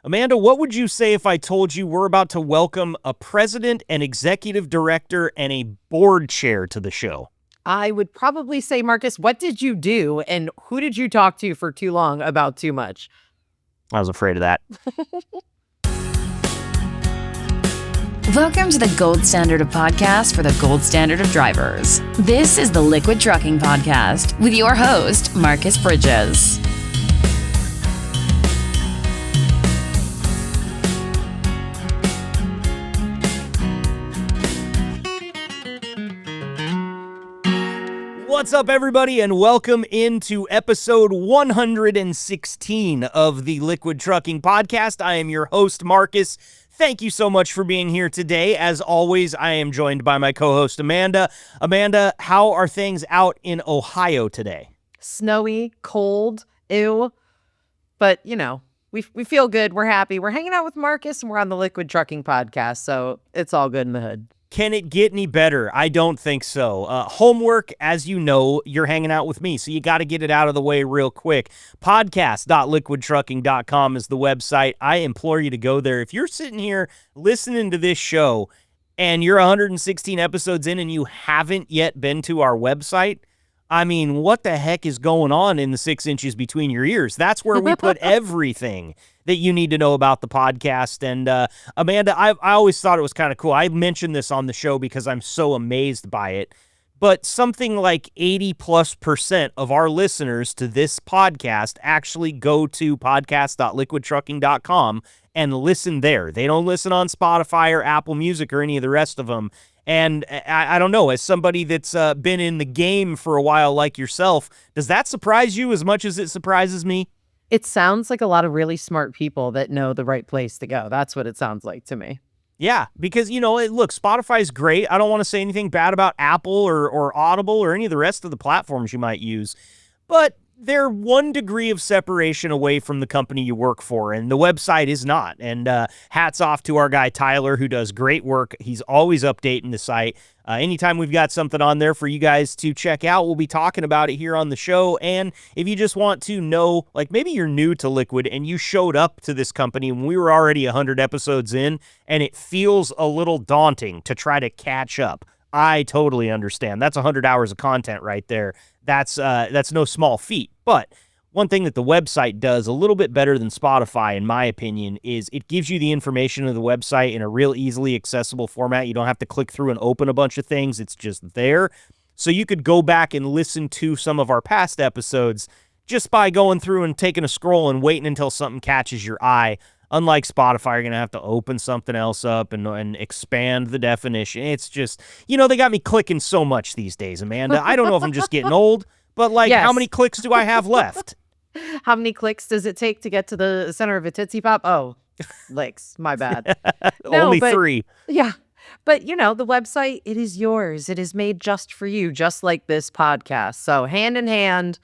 Amanda, what would you say if I told you we're about to welcome a president, an executive director, and a board chair to the show? I would probably say, Marcus, what did you do and who did you talk to for too long about too much? I was afraid of that. Welcome to the gold standard of podcasts for the gold standard of drivers. This is the Liquid Trucking Podcast with your host, Marcus Bridges. What's up, everybody, and welcome into episode 116 of the Liquid Trucking Podcast. I am your host, Marcus. Thank you so much for being here today. As always, I am joined by my co-host, Amanda. Amanda, how are things out in Ohio today? Snowy, cold, ew. But, you know, we feel good. We're happy. We're hanging out with Marcus, and we're on the Liquid Trucking Podcast, so it's all good in the hood. Can it get any better? I don't think so. Homework, as you know, you're hanging out with me, so you got to get it out of the way real quick. Podcast.liquidtrucking.com is the website. I implore you to go there. If you're sitting here listening to this show and you're 116 episodes in and you haven't yet been to our website, I mean, what the heck is going on in the 6 inches between your ears? That's where we put everything that you need to know about the podcast. And Amanda, I always thought it was kind of cool. I mentioned this on the show because I'm so amazed by it. But something like 80+% of our listeners to this podcast actually go to podcast.liquidtrucking.com and listen there. They don't listen on Spotify or Apple Music or any of the rest of them. And I don't know, as somebody that's been in the game for a while like yourself, does that surprise you as much as it surprises me? It sounds like a lot of really smart people that know the right place to go. That's what it sounds like to me. Yeah, because, you know, look, Spotify's great. I don't want to say anything bad about Apple or Audible or any of the rest of the platforms you might use, but they're 1 degree of separation away from the company you work for, and the website is not. And hats off to our guy Tyler, who does great work. He's always updating the site. Anytime we've got something on there for you guys to check out, we'll be talking about it here on the show. And if you just want to know, like maybe you're new to Liquid and you showed up to this company when we were already 100 episodes in, and it feels a little daunting to try to catch up. I totally understand. That's 100 hours of content right there. That's no small feat. But one thing that the website does a little bit better than Spotify, in my opinion, is it gives you the information of the website in a real easily accessible format. You don't have to click through and open a bunch of things. It's just there. So you could go back and listen to some of our past episodes just by going through and taking a scroll and waiting until something catches your eye. Unlike Spotify, you're going to have to open something else up and expand the definition. It's just, you know, they got me clicking so much these days, Amanda. I don't know if I'm just getting old, but like, yes. How many clicks do I have left? How many clicks does it take to get to the center of a Tootsie Pop? Oh, licks. My bad. Only 3. Yeah. But, you know, the website, it is yours. It is made just for you, just like this podcast. So hand in hand,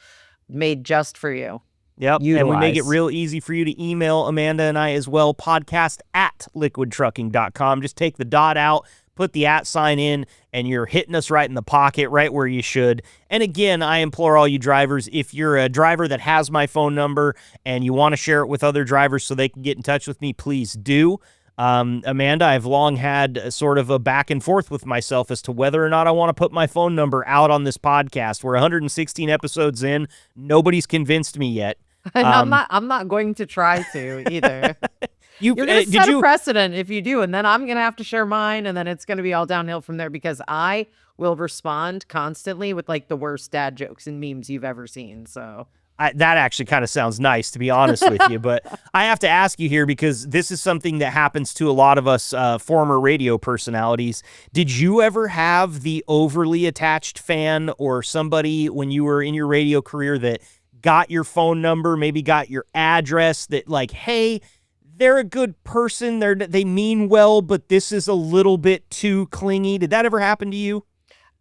made just for you. Yep, Utilize. And we make it real easy for you to email Amanda and I as well, podcast@liquidtrucking.com. Just take the dot out, put the @ sign in, and you're hitting us right in the pocket, right where you should. And again, I implore all you drivers, if you're a driver that has my phone number and you want to share it with other drivers so they can get in touch with me, please do. Amanda, I've long had sort of a back and forth with myself as to whether or not I want to put my phone number out on this podcast. We're 116 episodes in. Nobody's convinced me yet. And I'm not going to try to either. You're going to set a precedent if you do, and then I'm going to have to share mine, and then it's going to be all downhill from there because I will respond constantly with like the worst dad jokes and memes you've ever seen. So that actually kind of sounds nice, to be honest with you. But I have to ask you here because this is something that happens to a lot of us former radio personalities. Did you ever have the overly attached fan or somebody when you were in your radio career that got your phone number, maybe got your address, that like, hey, they're a good person, they mean well, but this is a little bit too clingy? Did that ever happen to you?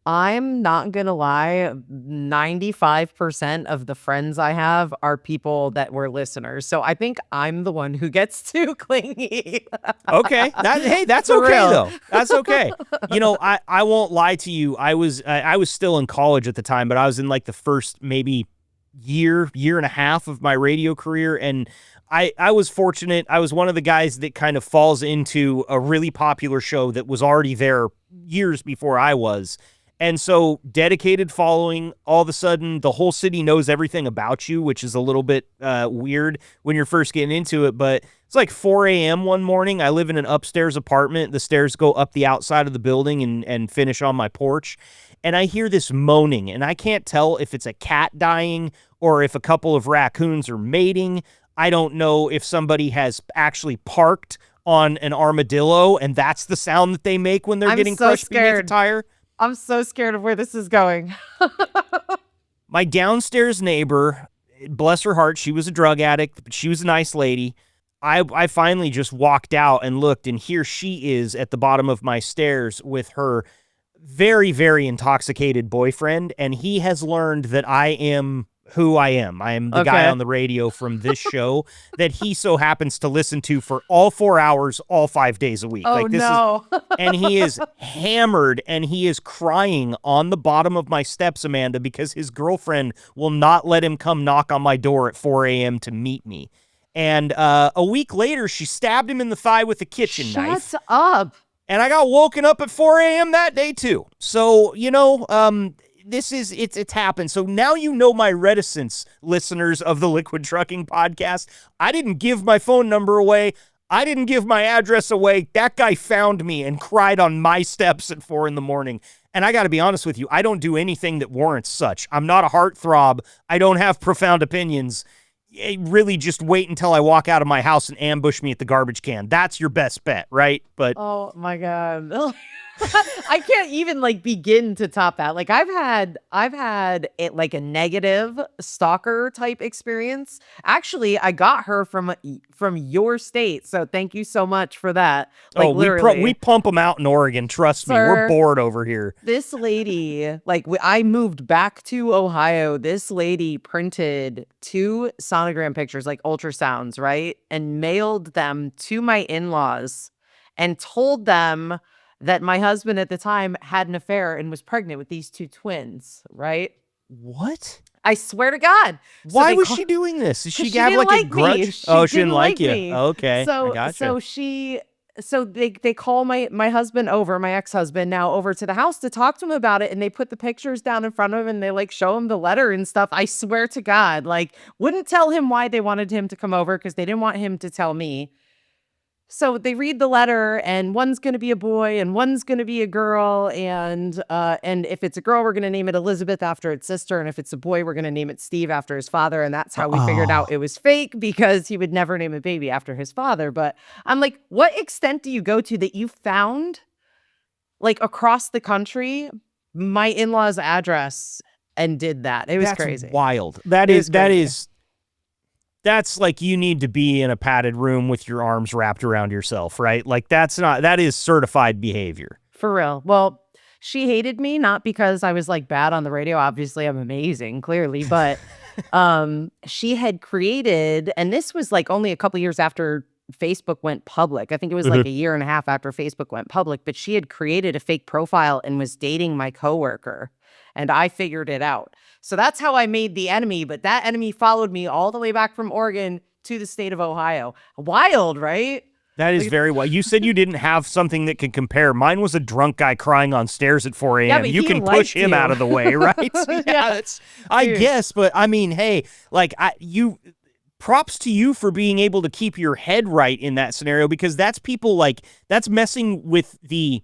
I'm not going to lie. 95% of the friends I have are people that were listeners. So I think I'm the one who gets too clingy. Okay. That's okay, though. That's okay. You know, I won't lie to you. I was still in college at the time, but I was in like the first maybe year and a half of my radio career. And I was fortunate. I was one of the guys that kind of falls into a really popular show that was already there years before I was. And so dedicated following, all of a sudden the whole city knows everything about you, which is a little bit weird when you're first getting into it. But it's like 4 a.m. one morning. I live in an upstairs apartment. The stairs go up the outside of the building and finish on my porch. And I hear this moaning, and I can't tell if it's a cat dying or if a couple of raccoons are mating. I don't know if somebody has actually parked on an armadillo, and that's the sound that they make when they're getting crushed beneath a tire. I'm so scared of where this is going. My downstairs neighbor, bless her heart, she was a drug addict, but she was a nice lady. I finally just walked out and looked, and here she is at the bottom of my stairs with her very, very intoxicated boyfriend, and he has learned that I am who I am. I am the guy on the radio from this show that he so happens to listen to for all 4 hours, all 5 days a week. Oh, like, this no. And he is hammered, and he is crying on the bottom of my steps, Amanda, because his girlfriend will not let him come knock on my door at 4 a.m. to meet me. And a week later, she stabbed him in the thigh with a kitchen knife. Shut up. And I got woken up at 4 a.m. that day, too. So, it's happened. So now you know my reticence, listeners of the Liquid Trucking Podcast. I didn't give my phone number away. I didn't give my address away. That guy found me and cried on my steps at 4 a.m. And I got to be honest with you, I don't do anything that warrants such. I'm not a heartthrob. I don't have profound opinions. Really just wait until I walk out of my house and ambush me at the garbage can. That's your best bet, right? But oh my God. I can't even begin to top that. I've had it like a negative stalker type experience. Actually, I got her from your state. So thank you so much for that. Literally. We pump them out in Oregon. Trust me, we're bored over here. This lady, I moved back to Ohio. This lady printed 2 sonogram pictures, ultrasounds, right? And mailed them to my in-laws and told them that my husband at the time had an affair and was pregnant with these 2 twins, right? What? I swear to God. Why was she doing this? Did she have a grudge? She didn't like you. Me. Okay. So, I gotcha. So they call my husband over, my ex-husband now over to the house to talk to him about it. And they put the pictures down in front of him and they show him the letter and stuff. I swear to God, wouldn't tell him why they wanted him to come over because they didn't want him to tell me. So they read the letter, and one's going to be a boy, and one's going to be a girl, and if it's a girl, we're going to name it Elizabeth after its sister, and if it's a boy, we're going to name it Steve after his father, and that's how we figured out it was fake because he would never name a baby after his father. But I'm like, what extent do you go to that you found, across the country, my in-laws' address and did that? It was crazy. Wild. That's you need to be in a padded room with your arms wrapped around yourself, right? That is certified behavior. For real. Well, she hated me, not because I was bad on the radio. Obviously, I'm amazing, clearly. But she had created, and this was only a couple years after Facebook went public. I think it was a year and a half after Facebook went public, but she had created a fake profile and was dating my coworker. And I figured it out. So that's how I made the enemy. But that enemy followed me all the way back from Oregon to the state of Ohio. Wild, right? That is very wild. You said you didn't have something that could compare. Mine was a drunk guy crying on stairs at 4 a.m. Yeah, you can push him out of the way, right? I guess. But I mean, hey, props to you for being able to keep your head right in that scenario, because that's people that's messing with the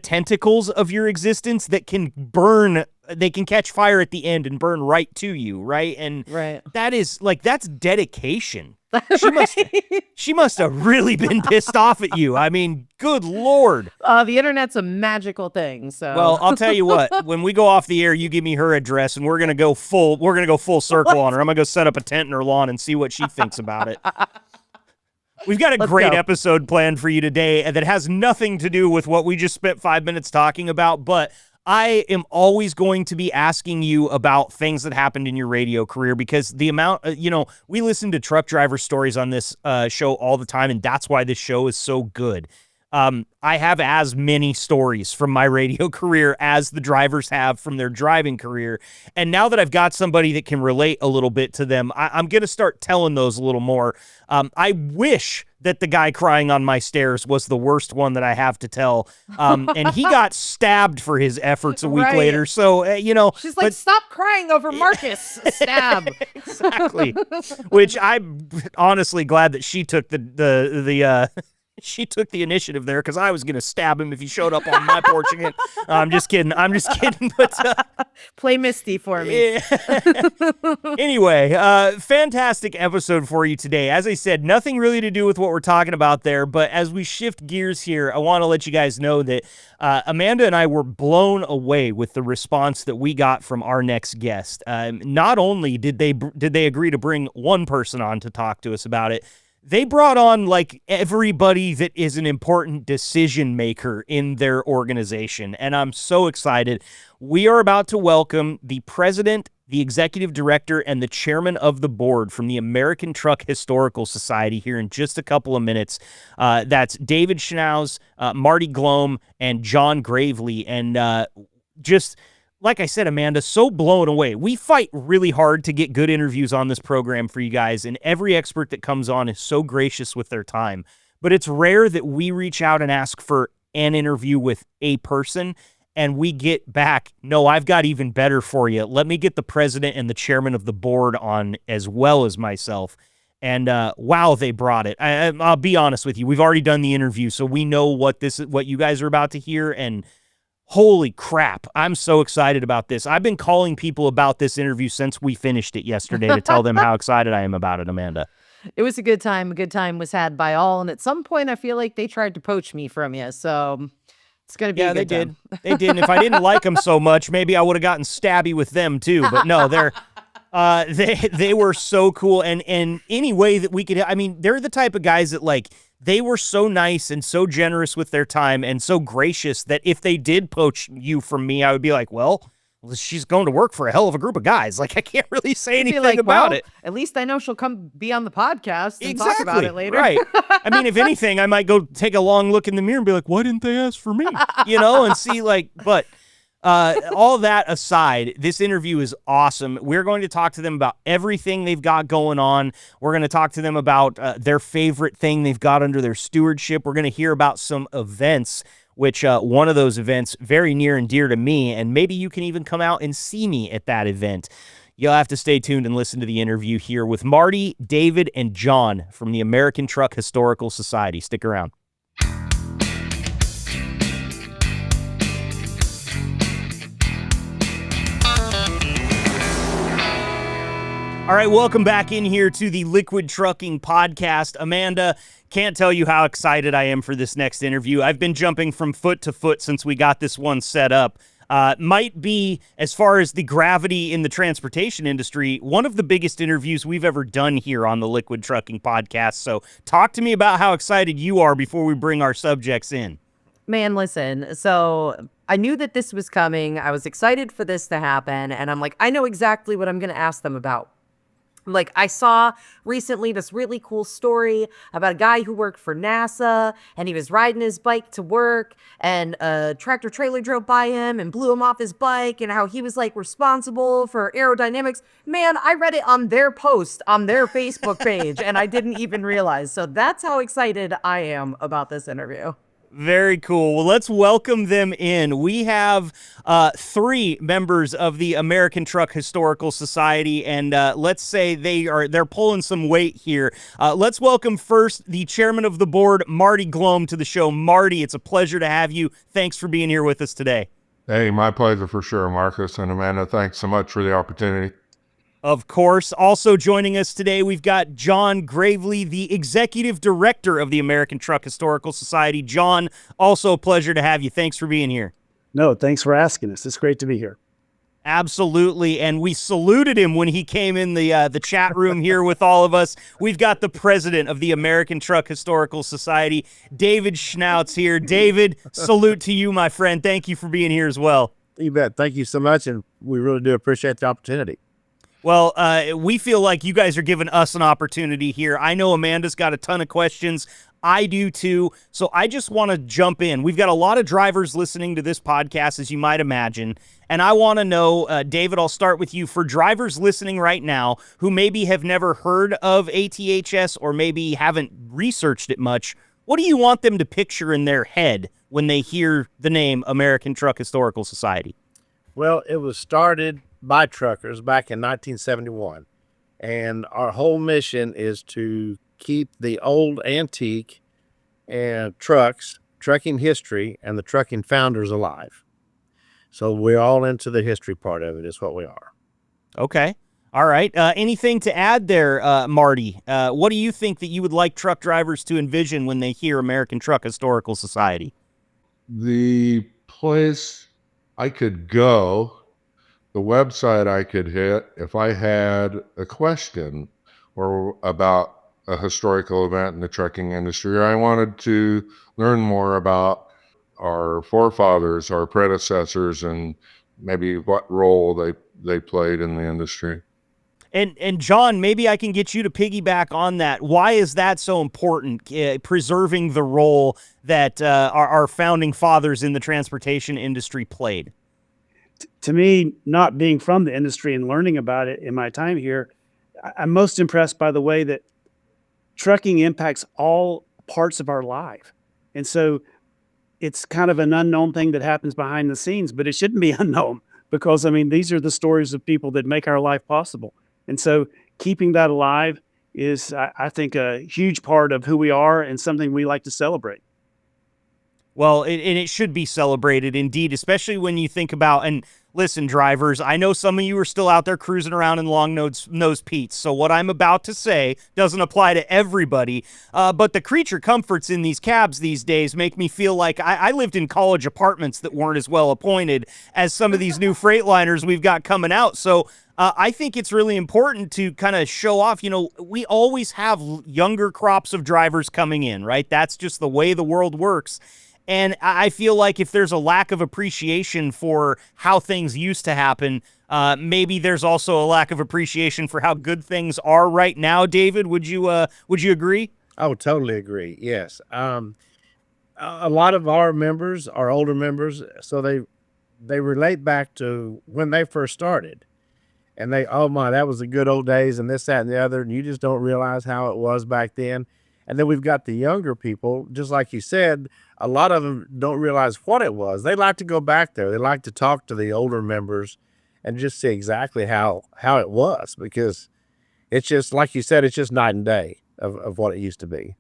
tentacles of your existence that can burn. They can catch fire at the end and burn right to you, right? And that is that's dedication. She must have really been pissed off at you. I mean, good Lord. The internet's a magical thing. So well, I'll tell you what. When we go off the air, you give me her address, and we're gonna go full circle on her. I'm gonna go set up a tent in her lawn and see what she thinks about it. We've got a great episode planned for you today that has nothing to do with what we just spent 5 minutes talking about, but I am always going to be asking you about things that happened in your radio career, because the amount, we listen to truck driver stories on this show all the time, and that's why this show is so good. I have as many stories from my radio career as the drivers have from their driving career. And now that I've got somebody that can relate a little bit to them, I'm going to start telling those a little more. I wish that the guy crying on my stairs was the worst one that I have to tell. And he got stabbed for his efforts a week later. So, she's like, stop crying over Marcus. Stab. Exactly. Which I'm honestly glad that she took she took the initiative there, because I was going to stab him if he showed up on my porch again. I'm just kidding. But play Misty for me. Anyway, fantastic episode for you today. As I said, nothing really to do with what we're talking about there. But as we shift gears here, I want to let you guys know that Amanda and I were blown away with the response that we got from our next guest. Not only did they agree to bring one person on to talk to us about it, they brought on like everybody that is an important decision maker in their organization. And I'm so excited. We are about to welcome the president, the executive director, and the chairman of the board from the American Truck Historical Society here in just a couple of minutes. That's David Schnautz, Marty Glomb, and John Gravley. And just... like I said, Amanda, so blown away. We fight really hard to get good interviews on this program for you guys, and every expert that comes on is so gracious with their time. But it's rare that we reach out and ask for an interview with a person, and we get back, no, I've got even better for you. Let me get the president and the chairman of the board on as well as myself. And wow, they brought it. I'll be honest with you. We've already done the interview, so we know what you guys are about to hear, and holy crap, I'm so excited about this. I've been calling people about this interview since we finished it yesterday to tell them how excited I am about it, Amanda. It was a good time. A good time was had by all. And at some point, I feel like they tried to poach me from you. So it's going to be a good time. They did. And if I didn't like them so much, maybe I would have gotten stabby with them too. But no, they were so cool. And any way that we could, I mean, they're the type of guys that like, they were so nice and so generous with their time and so gracious that if they did poach you from me, I would be like, well, she's going to work for a hell of a group of guys. Like, I can't really say anything about it. At least I know she'll come be on the podcast and talk about it later. Right. I mean, if anything, I might go take a long look in the mirror and be like, why didn't they ask for me? And see but all that aside, this interview is awesome. We're going to talk to them about everything they've got going on. We're going to talk to them about their favorite thing they've got under their stewardship. We're going to hear about some events, which one of those events very near and dear to me, and maybe you can even come out and see me at that event. You'll have to stay tuned and listen to the interview here with Marty, David, and John from the American Truck Historical Society. Stick around. All right, welcome back in here to the Liquid Trucking Podcast. Amanda, can't tell you how excited I am for this next interview. I've been jumping from foot to foot since we got this one set up. Might be, as far as the gravity in the transportation industry, one of the biggest interviews we've ever done here on the Liquid Trucking Podcast. So talk to me about how excited you are before we bring our subjects in. Man, listen, so I knew that this was coming. I was excited for this to happen. And I'm like, I know exactly what I'm going to ask them about. Like, I saw recently this really cool story about a guy who worked for NASA, and he was riding his bike to work, and a tractor trailer drove by him and blew him off his bike, and how he was like responsible for aerodynamics. Man, I read it on their post on their Facebook page, and I didn't even realize. So that's how excited I am about this interview. Very cool. Well, let's welcome them in. We have 3 members of the American Truck Historical Society, and let's say they're pulling some weight here. Let's welcome first the chairman of the board, Marty Glomb, to the show. Marty, it's a pleasure to have you. Thanks for being here with us today. Hey, my pleasure for sure, Marcus and Amanda. Thanks so much for the opportunity. Of course. Also joining us today, we've got John Gravley, the Executive Director of the American Truck Historical Society. John, also a pleasure to have you. Thanks for being here. No, thanks for asking us. It's great to be here. Absolutely, and we saluted him when he came in the chat room here with all of us. We've got the president of the American Truck Historical Society, David Schnautz here. David, salute to you, my friend. Thank you for being here as well. You bet. Thank you so much, and we really do appreciate the opportunity. Well, we feel like you guys are giving us an opportunity here. I know Amanda's got a ton of questions. I do too. So I just want to jump in. We've got a lot of drivers listening to this podcast, as you might imagine. And I want to know, David, I'll start with you. For drivers listening right now who maybe have never heard of ATHS or maybe haven't researched it much, what do you want them to picture in their head when they hear the name American Truck Historical Society? Well, it was started by truckers back in 1971. And our whole mission is to keep the old antique and trucking history, and the trucking founders alive. So we're all into the history part of it is what we are. Okay. All right. Anything to add there, Marty? What do you think that you would like truck drivers to envision when they hear American Truck Historical Society? The place I could go, the website I could hit if I had a question or about a historical event in the trucking industry, or I wanted to learn more about our forefathers, our predecessors, and maybe what role they played in the industry. And John, maybe I can get you to piggyback on that. Why is that so important, preserving the role that our founding fathers in the transportation industry played? To me, not being from the industry and learning about it in my time here, I'm most impressed by the way that trucking impacts all parts of our life. And so it's kind of an unknown thing that happens behind the scenes, but it shouldn't be unknown because, I mean, these are the stories of people that make our life possible. And so keeping that alive is, I think, a huge part of who we are and something we like to celebrate. Well, and it should be celebrated indeed, especially when you think about, and listen, drivers, I know some of you are still out there cruising around in long nose Pete's, so what I'm about to say doesn't apply to everybody, but the creature comforts in these cabs these days make me feel like I lived in college apartments that weren't as well appointed as some of these new Freightliners we've got coming out, so I think it's really important to kind of show off, we always have younger crops of drivers coming in, right? That's just the way the world works. And I feel like if there's a lack of appreciation for how things used to happen, maybe there's also a lack of appreciation for how good things are right now. David, would you agree? I would totally agree. Yes. A lot of our members are older members, so they relate back to when they first started. And oh my, that was the good old days and this, that, and the other. And you just don't realize how it was back then. And then we've got the younger people, just like you said, a lot of them don't realize what it was. They like to go back there. They like to talk to the older members and just see exactly how it was, because it's just, like you said, it's just night and day of what it used to be.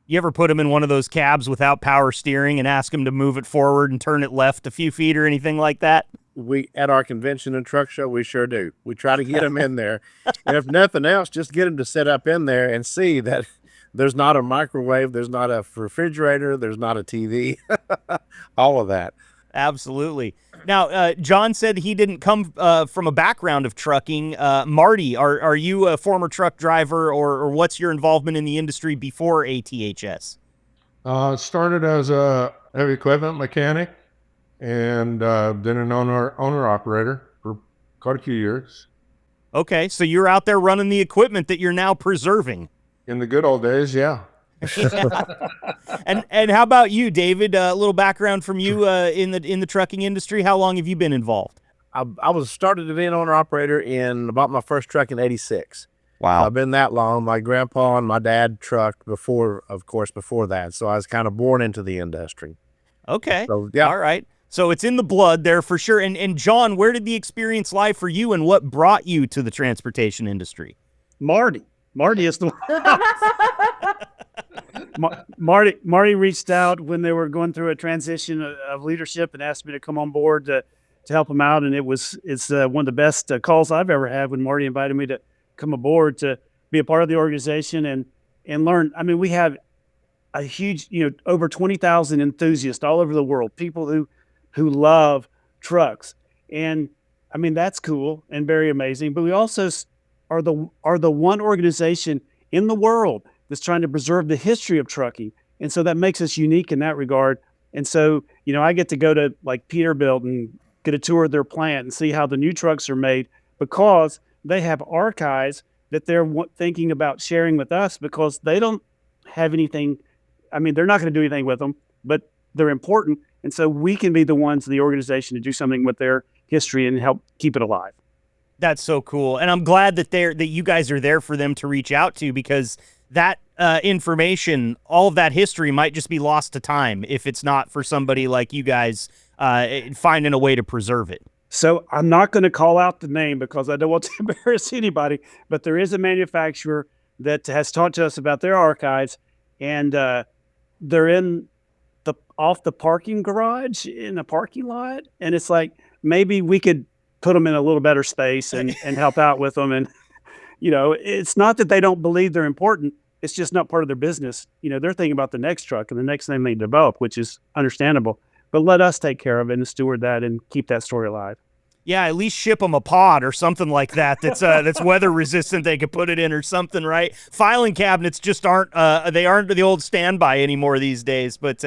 You ever put them in one of those cabs without power steering and ask them to move it forward and turn it left a few feet or anything like that? We, at our convention and truck show, we sure do. We try to get them in there. And if nothing else, just get them to sit up in there and see that there's not a microwave, there's not a refrigerator, there's not a TV, all of that. Absolutely. Now, John said he didn't come from a background of trucking. Marty, are you a former truck driver, or what's your involvement in the industry before ATHS? Started as a heavy equipment mechanic and then an owner-operator for quite a few years. Okay, so you're out there running the equipment that you're now preserving. In the good old days, yeah. And how about you, David? A little background from you in the trucking industry. How long have you been involved? I was started to be an owner operator in about my first truck in '86. Wow. I've been that long. My grandpa and my dad trucked before that. So I was kind of born into the industry. Okay. So, yeah. All right. So it's in the blood there for sure. And John, where did the experience lie for you, and what brought you to the transportation industry? Marty is the Marty reached out when they were going through a transition of leadership and asked me to come on board to help him out. And it's one of the best calls I've ever had when Marty invited me to come aboard to be a part of the organization and learn. I mean, we have a huge, over 20,000 enthusiasts all over the world, people who love trucks. And I mean, that's cool and very amazing. But we also are the one organization in the world that's trying to preserve the history of trucking. And so that makes us unique in that regard. And so, I get to go to like Peterbilt and get a tour of their plant and see how the new trucks are made, because they have archives that they're thinking about sharing with us, because they don't have anything I mean, they're not going to do anything with them, but they're important. And so we can be the ones in the organization to do something with their history and help keep it alive. That's so cool. And I'm glad that you guys are there for them to reach out to, because that information, all of that history might just be lost to time if it's not for somebody like you guys finding a way to preserve it. So I'm not going to call out the name because I don't want to embarrass anybody, but there is a manufacturer that has talked to us about their archives, and they're off the parking garage in a parking lot. And it's like, maybe we could put them in a little better space and help out with them. And, it's not that they don't believe they're important. It's just not part of their business. They're thinking about the next truck and the next thing they develop, which is understandable. But let us take care of it and steward that and keep that story alive. Yeah, at least ship them a pod or something like that that's weather resistant. They could put it in or something, right? Filing cabinets just aren't the old standby anymore these days. But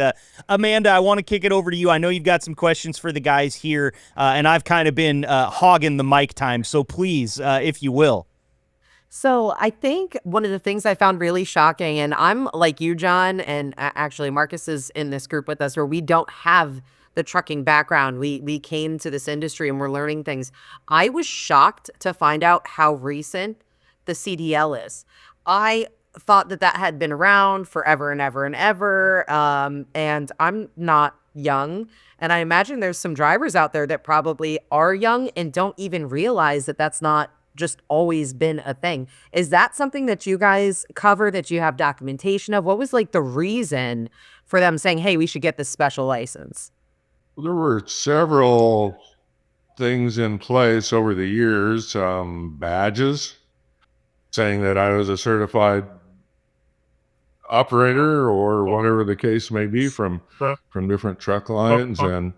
Amanda, I want to kick it over to you. I know you've got some questions for the guys here, and I've kind of been hogging the mic time. So please, if you will. So I think one of the things I found really shocking, and I'm like you, John, and actually Marcus is in this group with us, where we don't have the trucking background. We came to this industry and we're learning things. I was shocked to find out how recent the CDL is. I thought that had been around forever and ever and ever. And I'm not young. And I imagine there's some drivers out there that probably are young and don't even realize that that's not just always been a thing. Is that something that you guys cover, that you have documentation of? What was like the reason for them saying, hey, we should get this special license? There were several things in place over the years, badges saying that I was a certified operator or whatever the case may be from different truck lines. And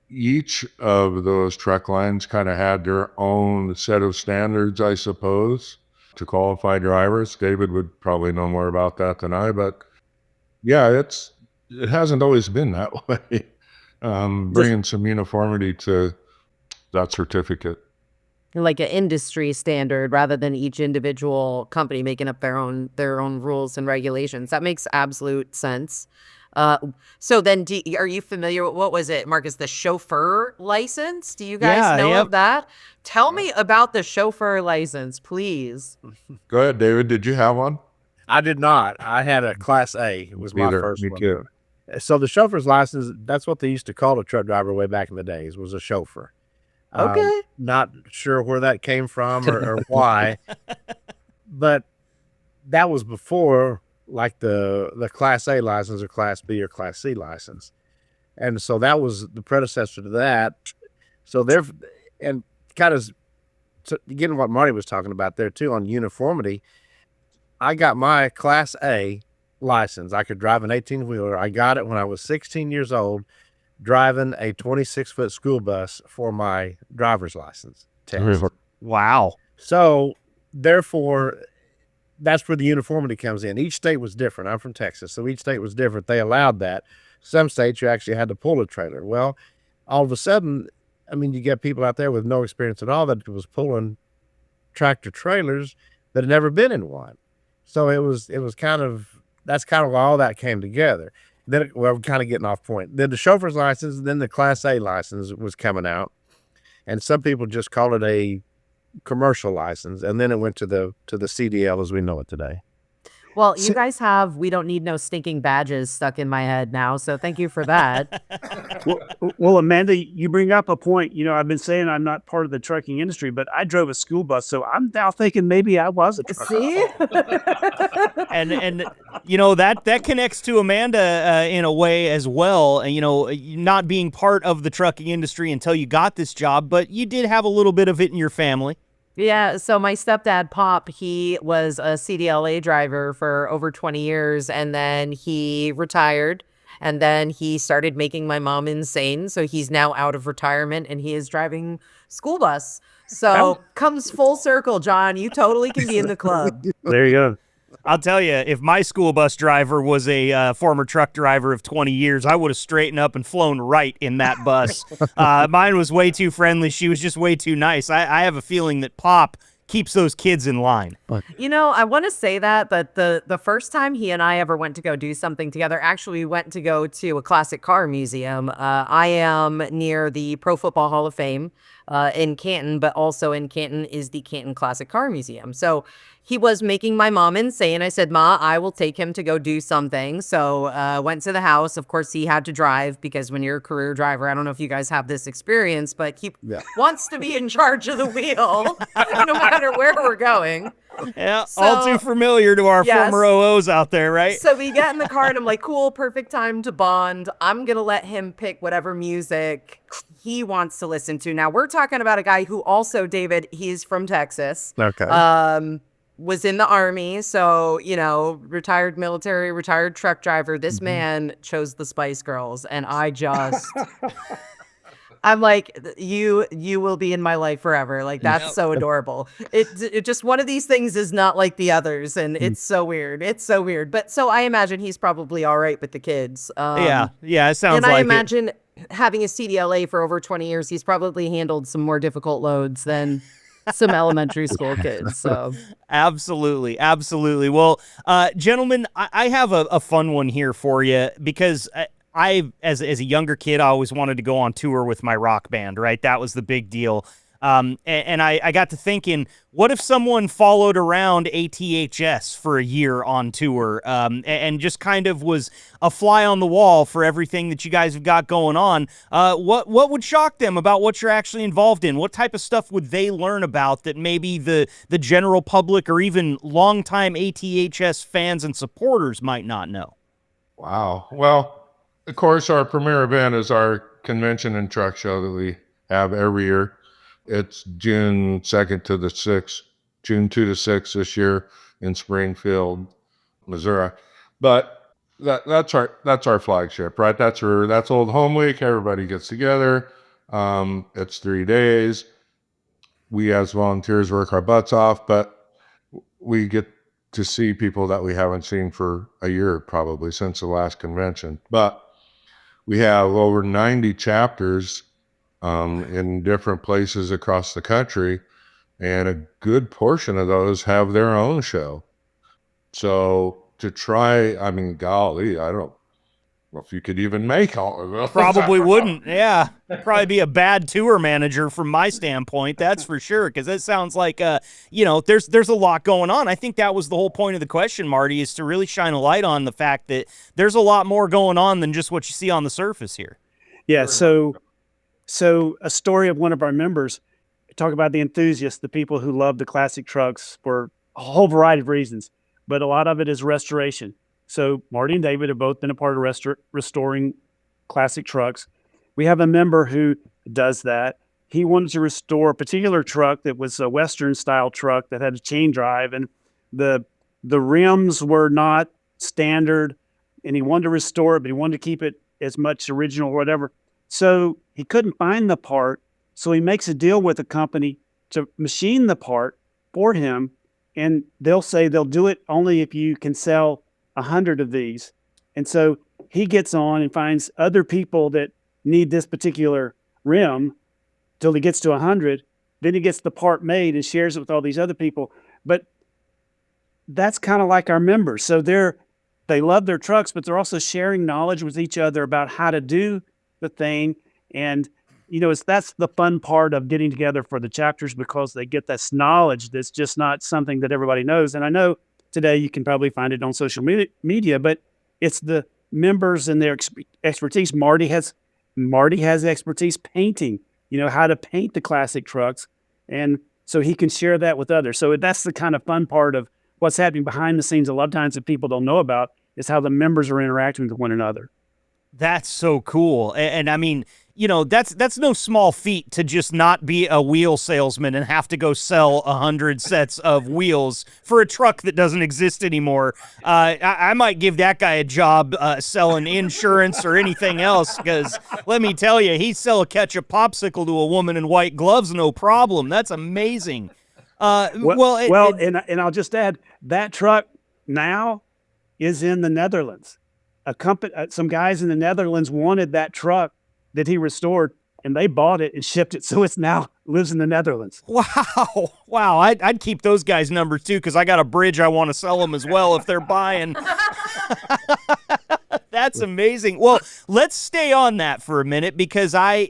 each of those truck lines kind of had their own set of standards, I suppose, to qualify drivers. David would probably know more about that than I, but yeah, it hasn't always been that way. Bringing some uniformity to that certificate. Like an industry standard rather than each individual company making up their own rules and regulations. That makes absolute sense. So then are you familiar with, what was it, Marcus, the chauffeur license? Do you guys know of that? Tell me about the chauffeur license, please. Go ahead, David. Did you have one? I did not. I had a Class A. It was my first one. Me too. So the chauffeur's license, that's what they used to call a truck driver way back in the days, was a chauffeur. Okay. Not sure where that came from or why, but that was before like the Class A license or Class B or Class C license. And so that was the predecessor to that. So and kind of getting what Marty was talking about there too on uniformity, I got my Class A license. I could drive an 18-wheeler. I got it when I was 16 years old, driving a 26-foot school bus for my driver's license test. Wow. So therefore, that's where the uniformity comes in. Each state was different. I'm from Texas, so each state was different. They allowed that. Some states you actually had to pull a trailer. Well, all of a sudden, I mean, you get people out there with no experience at all that was pulling tractor trailers that had never been in one. So it was that's kind of why all that came together. Then, we're kind of getting off point. Then the chauffeur's license, then the Class A license was coming out. And some people just call it a commercial license. And then it went to the CDL as we know it today. Well, you guys have "we don't need no stinking badges" stuck in my head now, so thank you for that. Well, Amanda, you bring up a point. I've been saying I'm not part of the trucking industry, but I drove a school bus, so I'm now thinking maybe I was a trucker. See? and that connects to Amanda in a way as well. Not being part of the trucking industry until you got this job, but you did have a little bit of it in your family. Yeah, so my stepdad, Pop, he was a CDLA driver for over 20 years, and then he retired, and then he started making my mom insane, so he's now out of retirement, and he is driving school bus. So comes full circle, John. You totally can be in the club. There you go. I'll tell you, if my school bus driver was a former truck driver of 20 years, I would have straightened up and flown right in that bus. Mine was way too friendly. She was just way too nice. I have a feeling that Pop keeps those kids in line. I want to say that the first time he and I ever went to go do something together, actually we went to go to a classic car museum. I am near the Pro Football Hall of Fame in Canton, but also in Canton is the Canton Classic Car Museum. So he was making my mom insane. I said, Ma, I will take him to go do something. So went to the house. Of course, he had to drive because when you're a career driver, I don't know if you guys have this experience, but he wants to be in charge of the wheel no matter where we're going. Yeah, all too familiar to our former OOs out there, right? So we get in the car and I'm like, cool, perfect time to bond. I'm going to let him pick whatever music he wants to listen to. Now, we're talking about a guy who also, David, he's from Texas. Okay. Was in the Army. So, retired military, retired truck driver. This man chose the Spice Girls. And I just... I'm like, you will be in my life forever. Like, that's so adorable. It just, one of these things is not like the others. And it's so weird. It's so weird. But so I imagine he's probably all right with the kids. Yeah, it sounds like it. And I imagine having a CDLA for over 20 years, he's probably handled some more difficult loads than some elementary school kids. So absolutely. Well, gentlemen, I have a fun one here for you because I, as a younger kid, I always wanted to go on tour with my rock band, right? That was the big deal. And I got to thinking, what if someone followed around ATHS for a year on tour and just kind of was a fly on the wall for everything that you guys have got going on? What would shock them about what you're actually involved in? What type of stuff would they learn about that maybe the general public or even longtime ATHS fans and supporters might not know? Wow. Well, of course, our premier event is our convention and truck show that we have every year. It's June 2nd to the 6th, June 2 to 6 this year in Springfield, Missouri. But that's our flagship, right? That's Old Home Week. Everybody gets together. It's 3 days. We as volunteers work our butts off, but we get to see people that we haven't seen for a year, probably since the last convention. But we have over 90 chapters in different places across the country, and a good portion of those have their own show. So to try, golly, I don't know if you could even make all of those. Probably wouldn't. Yeah. Probably be a bad tour manager from my standpoint, that's for sure, because it sounds like, there's a lot going on. I think that was the whole point of the question, Marty, is to really shine a light on the fact that there's a lot more going on than just what you see on the surface here. Yeah, so a story of one of our members, talk about the enthusiasts, the people who love the classic trucks for a whole variety of reasons, but a lot of it is restoration. So Marty and David have both been a part of restoring classic trucks. We have a member who does that. He wanted to restore a particular truck that was a Western style truck that had a chain drive, and the rims were not standard, and he wanted to restore it, but he wanted to keep it as much original or whatever. So he couldn't find the part. So he makes a deal with a company to machine the part for him. And they'll say they'll do it only if you can sell 100 of these. And so he gets on and finds other people that need this particular rim till he gets to 100. Then he gets the part made and shares it with all these other people. But that's kind of like our members. So they love their trucks, but they're also sharing knowledge with each other about how to do the thing. And that's the fun part of getting together for the chapters, because they get this knowledge that's just not something that everybody knows. And I know today you can probably find it on social media, but it's the members and their expertise. Marty has expertise painting, how to paint the classic trucks. And so he can share that with others. So that's the kind of fun part of what's happening behind the scenes. A lot of times that people don't know about is how the members are interacting with one another. That's so cool. And I mean, that's no small feat to just not be a wheel salesman and have to go sell 100 sets of wheels for a truck that doesn't exist anymore. I might give that guy a job selling insurance or anything else, because let me tell you, he'd sell a ketchup popsicle to a woman in white gloves, no problem. That's amazing. And I'll just add, that truck now is in the Netherlands. Some guys in the Netherlands wanted that truck that he restored, and they bought it and shipped it. So it's now lives in the Netherlands. Wow. I'd keep those guys' numbers too, because I got a bridge I want to sell them as well if they're buying. That's amazing. Well, let's stay on that for a minute, because I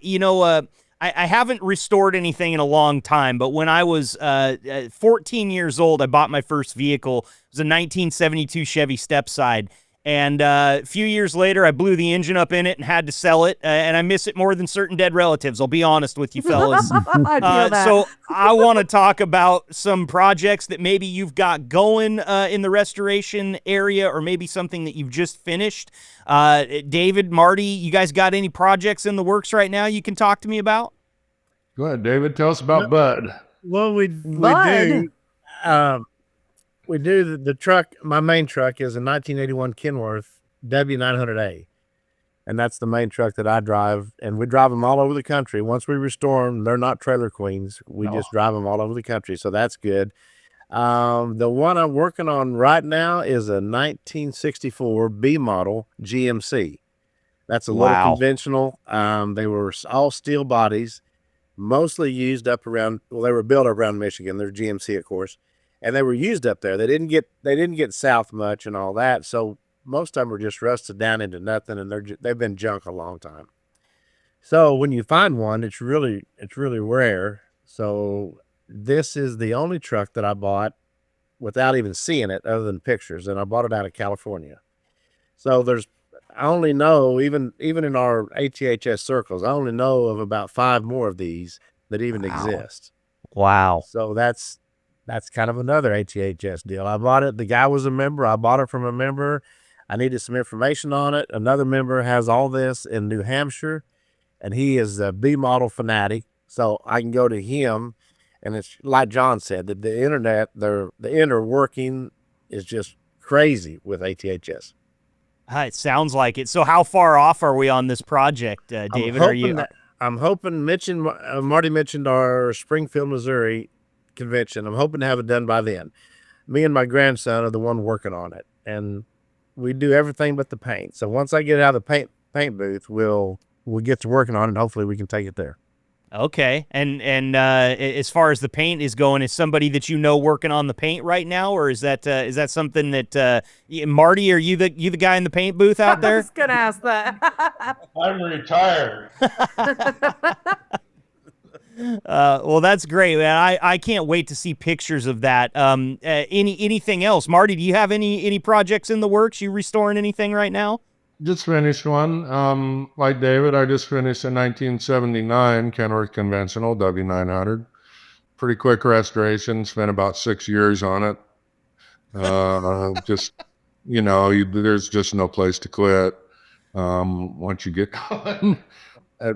haven't restored anything in a long time, but when I was 14 years old, I bought my first vehicle. It was a 1972 Chevy Stepside. And a few years later, I blew the engine up in it and had to sell it. And I miss it more than certain dead relatives. I'll be honest with you, fellas. I feel that. So I want to talk about some projects that maybe you've got going in the restoration area, or maybe something that you've just finished. David, Marty, you guys got any projects in the works right now you can talk to me about? Go ahead, David. Tell us about Bud. Well, we Bud. do. We do the truck. My main truck is a 1981 Kenworth W900A, and that's the main truck that I drive. And we drive them all over the country. Once we restore them, they're not trailer queens. We just drive them all over the country, so that's good. The one I'm working on right now is a 1964 B model GMC. That's a little conventional. They were all steel bodies, mostly used up around. Well, they were built around Michigan. They're GMC, of course. And they were used up there. They didn't get south much and all that. So most of them were just rusted down into nothing, and they've been junk a long time. So when you find one, it's really rare. So this is the only truck that I bought without even seeing it, other than pictures, and I bought it out of California. So I only know, even in our ATHS circles, I only know of about 5 more of these that even exist. Wow. So that's kind of another ATHS deal. I bought it. The guy was a member. I bought it from a member. I needed some information on it. Another member has all this in New Hampshire, and he is a B model fanatic. So I can go to him, and it's like John said, that the internet, the inner working is just crazy with ATHS. It sounds like it. So how far off are we on this project, David? I'm hoping Marty mentioned our Springfield, Missouri convention. I'm hoping to have it done by then. Me and my grandson are the one working on it, and we do everything but the paint. So once I get it out of the paint booth, we'll get to working on it, and hopefully we can take it there. Okay. And as far as the paint is going, is somebody that you know working on the paint right now, or is that something that Marty, are you the guy in the paint booth out there? I was gonna ask that. I'm retired. Well, that's great, man. I can't wait to see pictures of that. Anything else, Marty? Do you have any projects in the works? You restoring anything right now? Just finished one. Like David, I just finished a 1979 Kenworth conventional W900. Pretty quick restoration. Spent about 6 years on it. There's just no place to quit once you get going.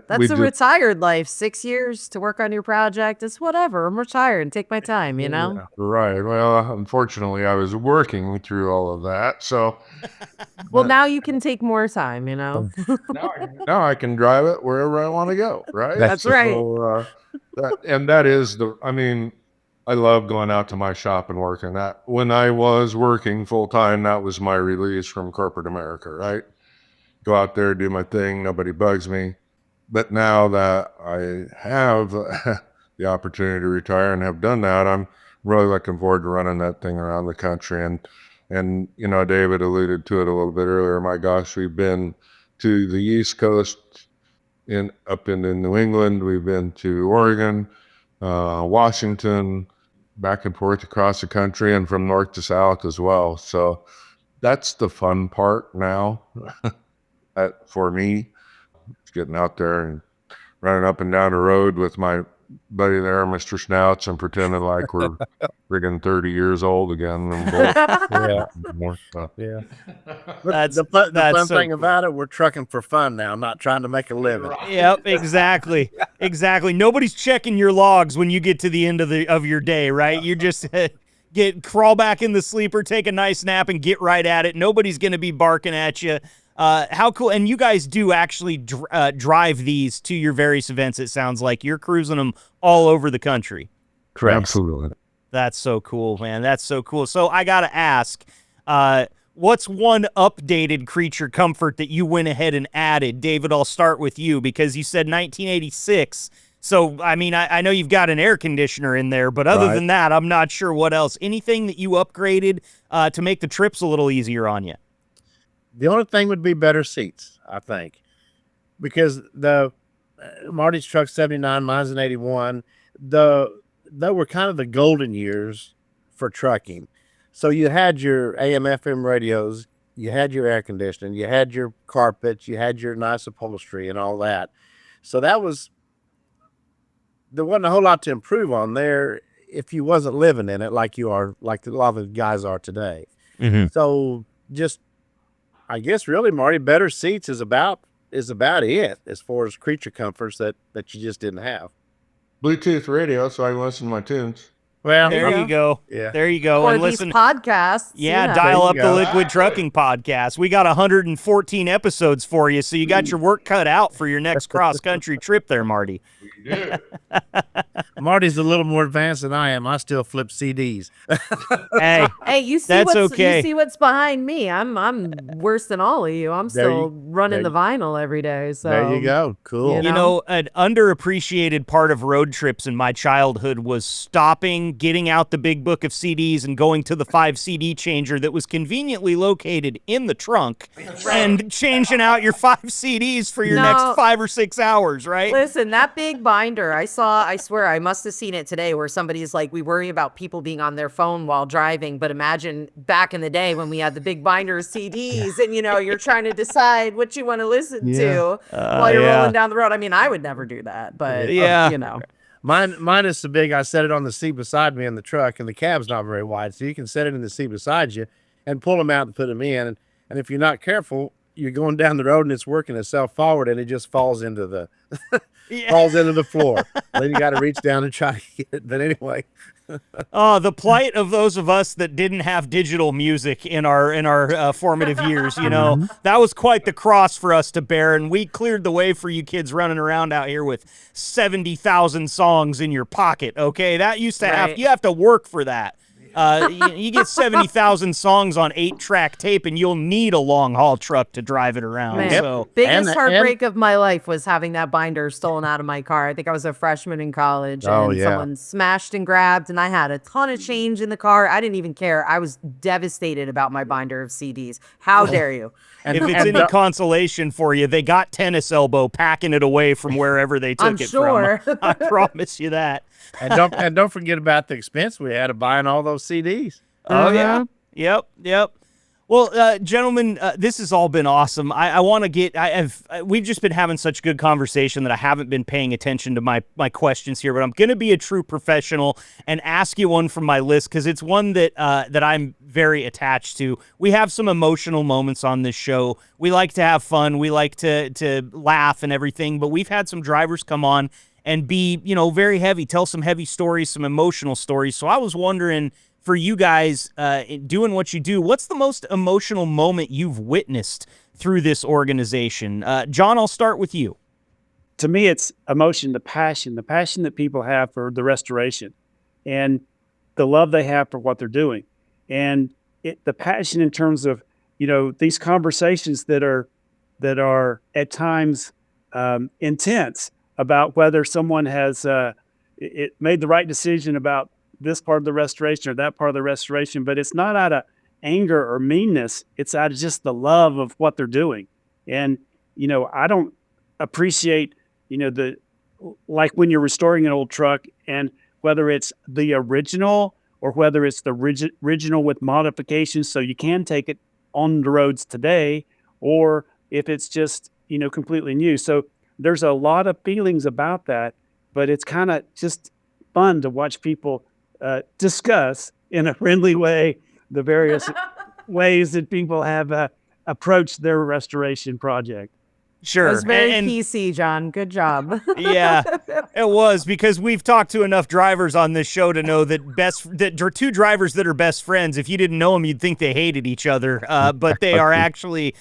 That's a retired life. 6 years to work on your project. It's whatever. I'm retired and take my time, you know? Yeah, right. Well, unfortunately, I was working through all of that. So, well, now you can take more time, you know? now I can drive it wherever I want to go, right? That's right. I love going out to my shop and working. That when I was working full time, that was my release from corporate America, right? Go out there, do my thing. Nobody bugs me. But now that I have the opportunity to retire and have done that, I'm really looking forward to running that thing around the country. And David alluded to it a little bit earlier. My gosh, we've been to the East Coast, up into New England. We've been to Oregon, Washington, back and forth across the country, and from north to south as well. So that's the fun part now for me. Getting out there and running up and down the road with my buddy there, Mr. Schnautz, and pretending like we're friggin' 30 years old again. Yeah. The fun thing about it, we're trucking for fun now, not trying to make a living. Yep, exactly. Nobody's checking your logs when you get to the end of your day, right? You just crawl back in the sleeper, take a nice nap, and get right at it. Nobody's going to be barking at you. How cool. And you guys do actually drive these to your various events, it sounds like. You're cruising them all over the country. Correct. Absolutely. That's so cool, man. That's so cool. So I got to ask, what's one updated creature comfort that you went ahead and added? David, I'll start with you, because you said 1986. So, I mean, I know you've got an air conditioner in there, but other than that, I'm not sure what else. Anything that you upgraded to make the trips a little easier on you? The only thing would be better seats, I think, because the Marty's truck 79, mine's an 81. They were kind of the golden years for trucking. So you had your AM, FM radios, you had your air conditioning, you had your carpets, you had your nice upholstery and all that. So there wasn't a whole lot to improve on there if you wasn't living in it like you are, like a lot of the guys are today. Mm-hmm. So just, I guess really, Marty, better seats is about it as far as creature comforts that you just didn't have. Bluetooth radio, so I can listen to my tunes. Well, there you go. Yeah. There you go. Or and these listen, podcasts. yeah, dial up the Liquid Trucking Podcast. We got 114 episodes for you, so you got your work cut out for your next cross-country trip there, Marty. We do. Marty's a little more advanced than I am. I still flip CDs. Hey, you see that's what's okay. You see what's behind me. I'm worse than all of you. I'm still running the vinyl every day. So there you go. Cool. You know, an underappreciated part of road trips in my childhood was stopping, getting out the big book of CDs, and going to the 5 CD changer that was conveniently located in the trunk, and changing out your 5 CDs for your next 5 or 6 hours, right? Listen, that big binder, I swear I must have seen it today, where somebody's like, we worry about people being on their phone while driving, but imagine back in the day when we had the big binder of CDs and, you're trying to decide what you want to listen to while you're rolling down the road. I mean, I would never do that, but, Mine is so big, I set it on the seat beside me in the truck, and the cab's not very wide, so you can set it in the seat beside you and pull them out and put them in. And if you're not careful, you're going down the road and it's working itself forward, and it just falls into the floor. Then you got to reach down and try to get it. But anyway. Oh, the plight of those of us that didn't have digital music in our formative years, that was quite the cross for us to bear, and we cleared the way for you kids running around out here with 70,000 songs in your pocket, okay? That used to you have to work for that. You get 70,000 songs on 8-track tape, and you'll need a long-haul truck to drive it around. Man, So biggest heartbreak of my life was having that binder stolen out of my car. I think I was a freshman in college, and someone smashed and grabbed, and I had a ton of change in the car. I didn't even care. I was devastated about my binder of CDs. How dare you? If it's any consolation for you, they got Tennis Elbow packing it away from wherever they took it from. I promise you that. And don't forget about the expense we had of buying all those CDs. Oh yeah. Yep. Well, gentlemen, this has all been awesome. I want to get. We've just been having such good conversation that I haven't been paying attention to my questions here. But I'm going to be a true professional and ask you one from my list, because it's one that I'm very attached to. We have some emotional moments on this show. We like to have fun. We like to laugh and everything. But we've had some drivers come on and be, very heavy, tell some heavy stories, some emotional stories. So I was wondering, for you guys doing what you do, what's the most emotional moment you've witnessed through this organization? John, I'll start with you. To me, it's emotion, the passion that people have for the restoration, and the love they have for what they're doing. And the passion in terms of, these conversations that are at times intense, about whether someone has made the right decision about this part of the restoration or that part of the restoration, but it's not out of anger or meanness. It's out of just the love of what they're doing. And, I don't appreciate, like when you're restoring an old truck, and whether it's the original or whether it's the original with modifications so you can take it on the roads today, or if it's just, completely new. So there's a lot of feelings about that, but it's kind of just fun to watch people discuss in a friendly way the various ways that people have approached their restoration project. Sure. It was very PC, John. Good job. Yeah, it was, because we've talked to enough drivers on this show to know that two drivers that are best friends, if you didn't know them, you'd think they hated each other, but they are actually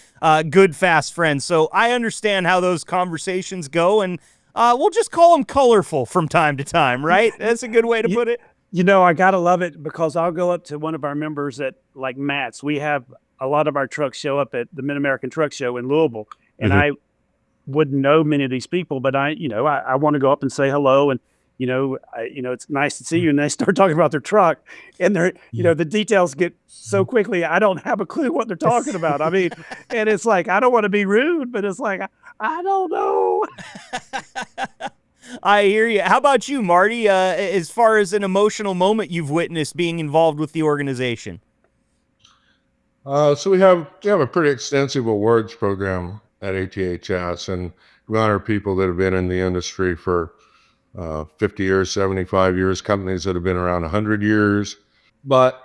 good, fast friends. So I understand how those conversations go, and we'll just call them colorful from time to time, right? That's a good way to put it. I got to love it, because I'll go up to one of our members at, like, Matt's. We have a lot of our trucks show up at the Mid-American Truck Show in Louisville, and wouldn't know many of these people, but I want to go up and say hello, and it's nice to see you. And they start talking about their truck, and they're, the details get so quickly, I don't have a clue what they're talking about. I mean, and it's like, I don't want to be rude, but it's like, I don't know. I hear you. How about you, Marty? As far as an emotional moment you've witnessed being involved with the organization? So we have a pretty extensive awards program at ATHS, and we honor people that have been in the industry for 50 years, 75 years, companies that have been around 100 years, but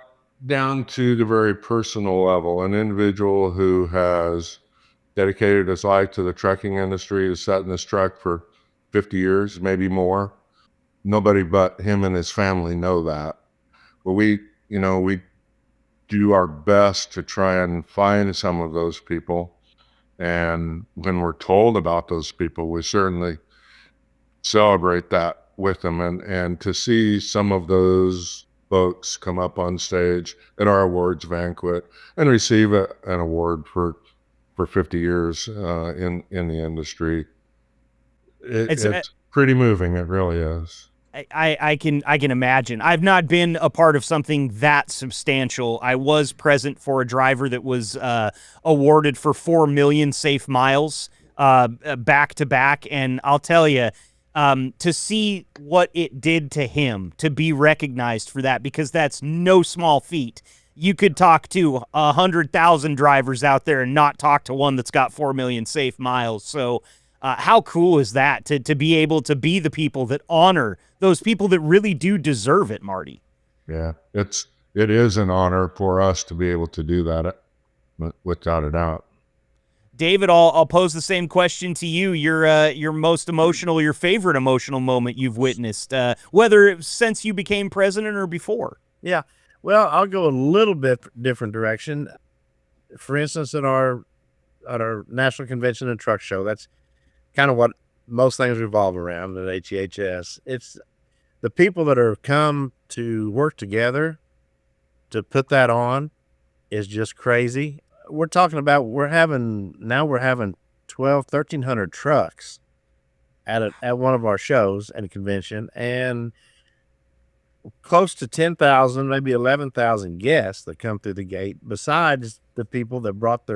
down to the very personal level, an individual who has dedicated his life to the trucking industry, has sat in this truck for 50 years, maybe more. Nobody but him and his family know that. But we do our best to try and find some of those people. And when we're told about those people, we certainly celebrate that with them. And to see some of those folks come up on stage at our awards banquet and receive an award for 50 years in the industry, it's pretty moving. It really is. I can imagine. I've not been a part of something that substantial. I was present for a driver that was awarded for 4 million safe miles back to back, and I'll tell you, to see what it did to him, to be recognized for that, because that's no small feat. You could talk to 100,000 drivers out there and not talk to one that's got 4 million safe miles. So how cool is that to be able to be the people that honor those people that really do deserve it, Marty? Yeah, it is an honor for us to be able to do that, without a doubt. David, I'll pose the same question to you. Your most emotional, your favorite emotional moment you've witnessed, whether since you became president or before. Yeah, well, I'll go a little bit different direction. For instance, at our National Convention and Truck Show, that's kind of what most things revolve around at ATHS. It's the people that are come to work together to put that on is just crazy. We're talking about we're having 1,200 trucks at one of our shows and convention, and close to 10,000, maybe 11,000 guests that come through the gate, besides the people that brought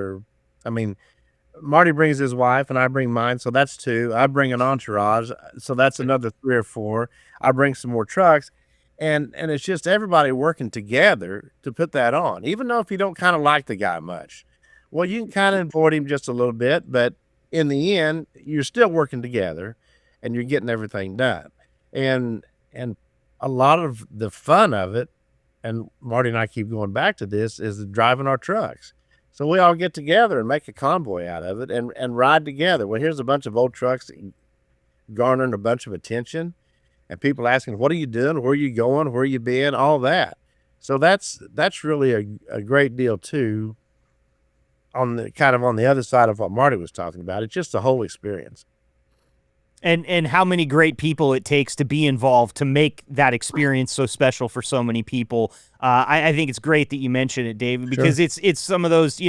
Marty brings his wife and I bring mine, so that's 2. I bring an entourage, so that's another 3 or 4. I bring some more trucks, and it's just everybody working together to put that on. Even though if you don't kind of like the guy much, well, you can kind of avoid him just a little bit, but in the end, you're still working together, and you're getting everything done. And a lot of the fun of it, and Marty and I keep going back to this, is driving our trucks. So we all get together and make a convoy out of it and ride together. Well, here's a bunch of old trucks garnering a bunch of attention, and people asking, what are you doing? Where are you going? Where are you been? All that. So that's really a great deal too, on the other side of what Marty was talking about. It's just the whole experience. And how many great people it takes to be involved to make that experience so special for so many people. I think it's great that you mentioned it, David, because it's some of those,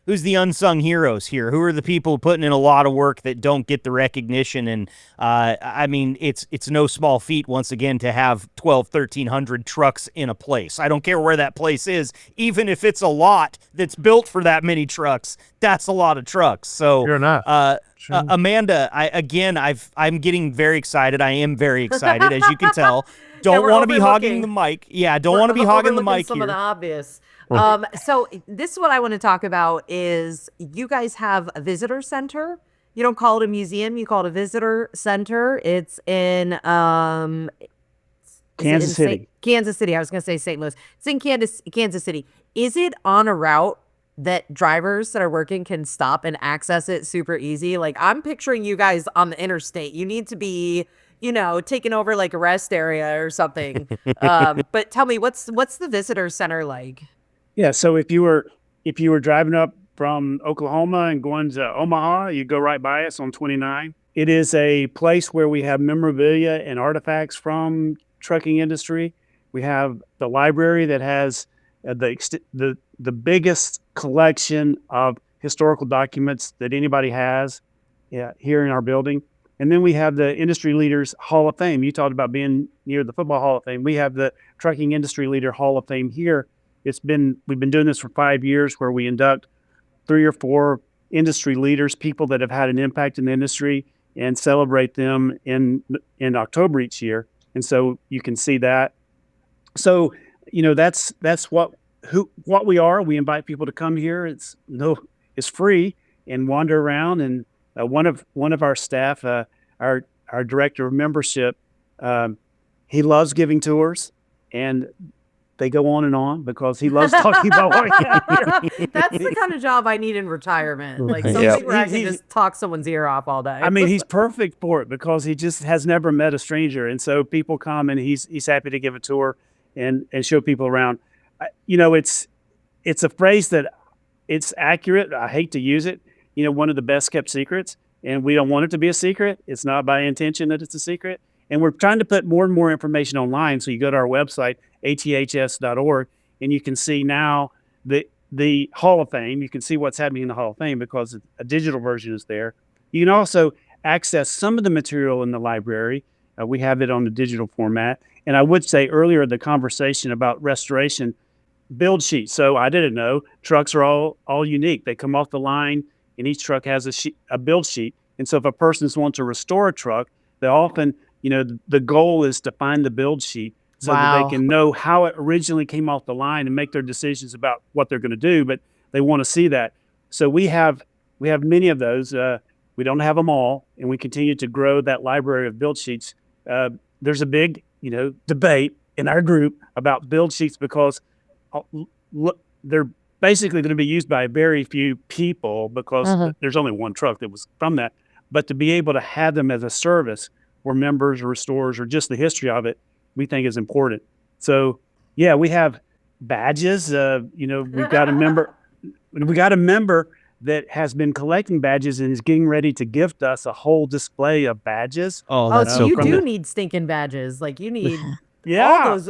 who's the unsung heroes here? Who are the people putting in a lot of work that don't get the recognition? And it's no small feat, once again, to have 1,300 trucks in a place. I don't care where that place is, even if it's a lot that's built for that many trucks. That's a lot of trucks. So you're not. Amanda, I'm getting very excited. I am very excited, as you can tell. Don't want to be hogging the mic. Yeah, don't want to be hogging the mic some here. Of the obvious. So this is what I want to talk about is you guys have a visitor center. You don't call it a museum. You call it a visitor center. It's in Kansas City. Kansas City. I was going to say St. Louis. It's in Kansas City. Is it on a route that drivers that are working can stop and access it super easy? Like, I'm picturing you guys on the interstate. You need to be, taking over like a rest area or something. But tell me, what's the visitor center like? Yeah. So if you were driving up from Oklahoma and going to Omaha, you go right by us on 29. It is a place where we have memorabilia and artifacts from trucking industry. We have the library that has the biggest collection of historical documents that anybody has here in our building. And then we have the Industry Leaders Hall of Fame. You talked about being near the Football Hall of Fame. We have the Trucking Industry Leader Hall of Fame here. We've been doing this for 5 years, where we induct 3 or 4 industry leaders, people that have had an impact in the industry, and celebrate them in October each year. And so you can see that. So, that's what we are. We invite people to come here. It's free, and wander around. And one of our staff, our director of membership, he loves giving tours, and they go on because he loves talking about what he has here. That's the kind of job I need in retirement. Like something where I can just talk someone's ear off all day. I mean, he's perfect for it because he just has never met a stranger. And so people come, and he's happy to give a tour and show people around. It's a phrase that it's accurate. I hate to use it. One of the best kept secrets, and we don't want it to be a secret. It's not by intention that it's a secret. And we're trying to put more and more information online. So you go to our website, ATHS.org, and you can see now the Hall of Fame. You can see what's happening in the Hall of Fame because a digital version is there. You can also access some of the material in the library. We have it on the digital format. And I would say earlier, the conversation about restoration, build sheets. So I didn't know trucks are all unique. They come off the line, and each truck has a build sheet. And so if a person wants to restore a truck, they often, the goal is to find the build sheet so that they can know how it originally came off the line and make their decisions about what they're going to do. But they want to see that. So we have many of those. We don't have them all, and we continue to grow that library of build sheets. There's a big, debate in our group about build sheets because they're basically going to be used by very few people because there's only one truck that was from that. But to be able to have them as a service for members or restorers or just the history of it, we think is important. So, yeah, we have badges. We've got a member that has been collecting badges and is getting ready to gift us a whole display of badges. Oh, that's so you cool. do need stinking badges. Like you need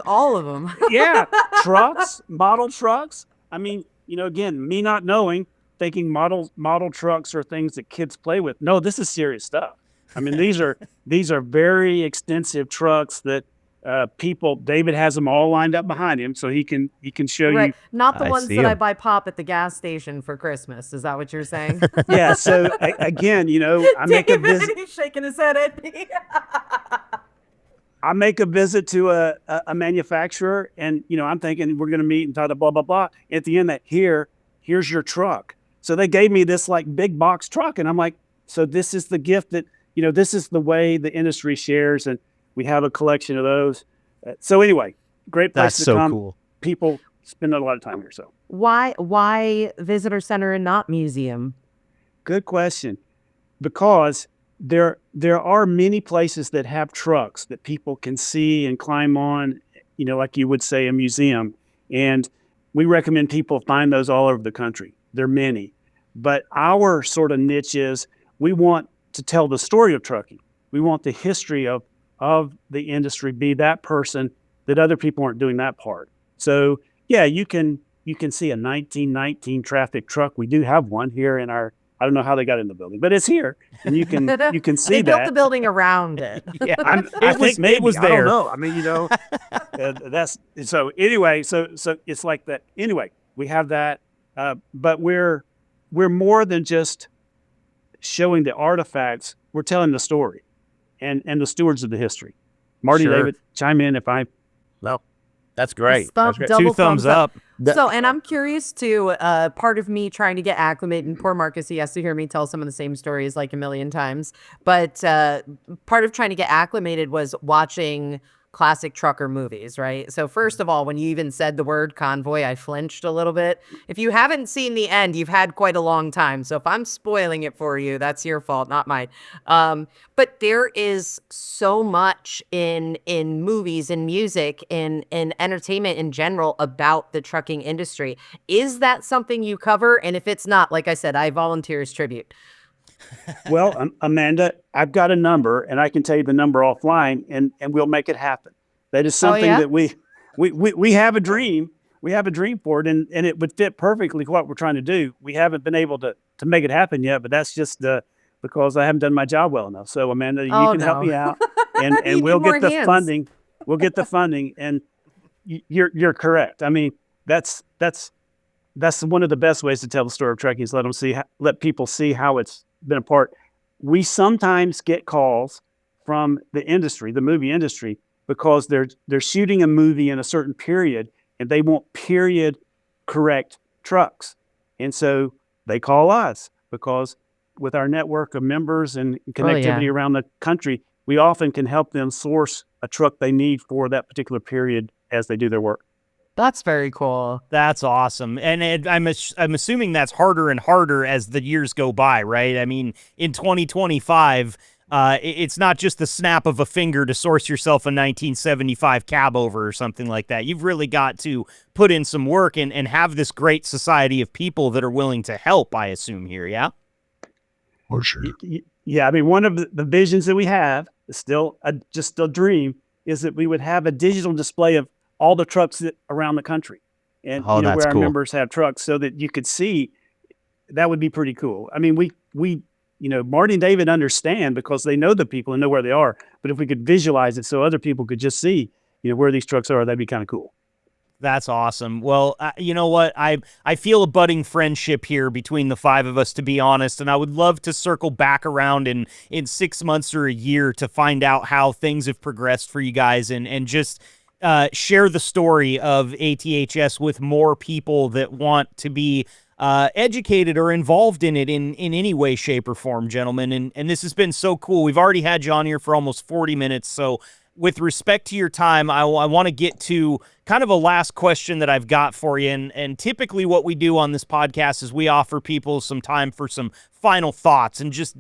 all of them. Yeah, trucks, model trucks. I mean, again, me not knowing, thinking model trucks are things that kids play with. No, this is serious stuff. I mean, these are very extensive trucks that David has them all lined up behind him, so he can show you. Not the ones that I buy pop at the gas station for Christmas. Is that what you're saying? Yeah. So again, I make a visit. He's shaking his head at me. I make a visit to a manufacturer, and I'm thinking we're going to meet and talk blah blah blah. At the end, here's your truck. So they gave me this like big box truck, and I'm like, so this is the gift that this is the way the industry shares, and we have a collection of those. So anyway, great place to come. That's so cool. People spend a lot of time here. So why visitor center and not museum? Good question. Because there are many places that have trucks that people can see and climb on, like you would say a museum. And we recommend people find those all over the country. There are many. But our sort of niche is we want to tell the story of trucking. We want the history of the industry, be that person that other people aren't doing that part. So yeah, you can see a 1919 traffic truck. We do have one here in our, I don't know how they got in the building, but it's here, and you can see they that. They built the building around it. Yeah, I think maybe it was there. I don't know. I mean, that's so. Anyway, so it's like that. Anyway, we have that, but we're more than just showing the artifacts. We're telling the story, and the stewards of the history. Marty, Sure. David, chime in if I. No, that's great. Thumb, That's great. double 2 thumbs up. So, and I'm curious too, part of me trying to get acclimated, and poor Marcus, he has to hear me tell some of the same stories like a million times. But part of trying to get acclimated was watching classic trucker movies, right? So first of all, when you even said the word convoy, I flinched a little bit. If you haven't seen the end, you've had quite a long time. So if I'm spoiling it for you, that's your fault, not mine. But there is so much in movies and music and entertainment in general about the trucking industry. Is that something you cover? And if it's not, like I said, I volunteer as tribute. Well, Amanda, I've got a number, and I can tell you the number offline, and we'll make it happen. That is something that we have a dream. We have a dream for it, and it would fit perfectly what we're trying to do. We haven't been able to make it happen yet, but that's just because I haven't done my job well enough. So Amanda, you can help me out, and You we'll need get the more hands. funding. We'll get the funding, and you're correct. I mean, that's one of the best ways to tell the story of trucking is let people see how it's been a part. We sometimes get calls from the industry, the movie industry, because they're shooting a movie in a certain period and they want period correct trucks. And so they call us because with our network of members and connectivity around the country, we often can help them source a truck they need for that particular period as they do their work. That's very cool. That's awesome. And I'm assuming that's harder and harder as the years go by, right? I mean, in 2025, it's not just the snap of a finger to source yourself a 1975 cab over or something like that. You've really got to put in some work and have this great society of people that are willing to help, I assume here, yeah? For sure. Yeah, I mean, one of the visions that we have is still just a dream, is that we would have a digital display of all the trucks around the country, and that's where our cool. members have trucks, so that you could see. That would be pretty cool. I mean, we Marty and David understand because they know the people and know where they are. But if we could visualize it so other people could just see, where these trucks are, that'd be kind of cool. That's awesome. Well, you know what? I feel a budding friendship here between the five of us, to be honest, and I would love to circle back around in 6 months or a year to find out how things have progressed for you guys and just share the story of ATHS with more people that want to be educated or involved in it in any way, shape, or form, gentlemen. And this has been so cool. We've already had you on here for almost 40 minutes, so with respect to your time, I want to get to kind of a last question that I've got for you. And typically what we do on this podcast is we offer people some time for some final thoughts and just,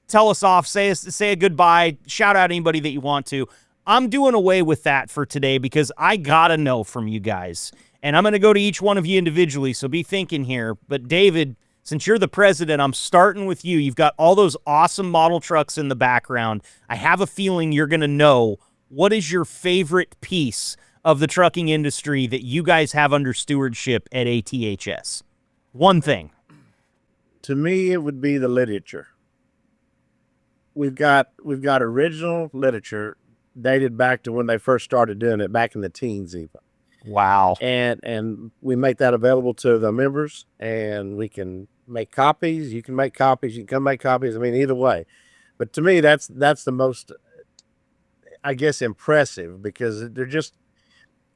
tell us off, say a goodbye, shout out anybody that you want to. I'm doing away with that for today because I got to know from you guys. And I'm going to go to each one of you individually, so be thinking here. But David, since you're the president, I'm starting with you. You've got all those awesome model trucks in the background. I have a feeling you're going to know, what is your favorite piece of the trucking industry that you guys have under stewardship at ATHS? One thing. To me, it would be the literature. We've got original literature dated back to when they first started doing it, back in the teens even. Wow. And we make that available to the members, and we can make copies. You can make copies. You can come make copies. I mean, either way. But to me, that's the most, I guess, impressive, because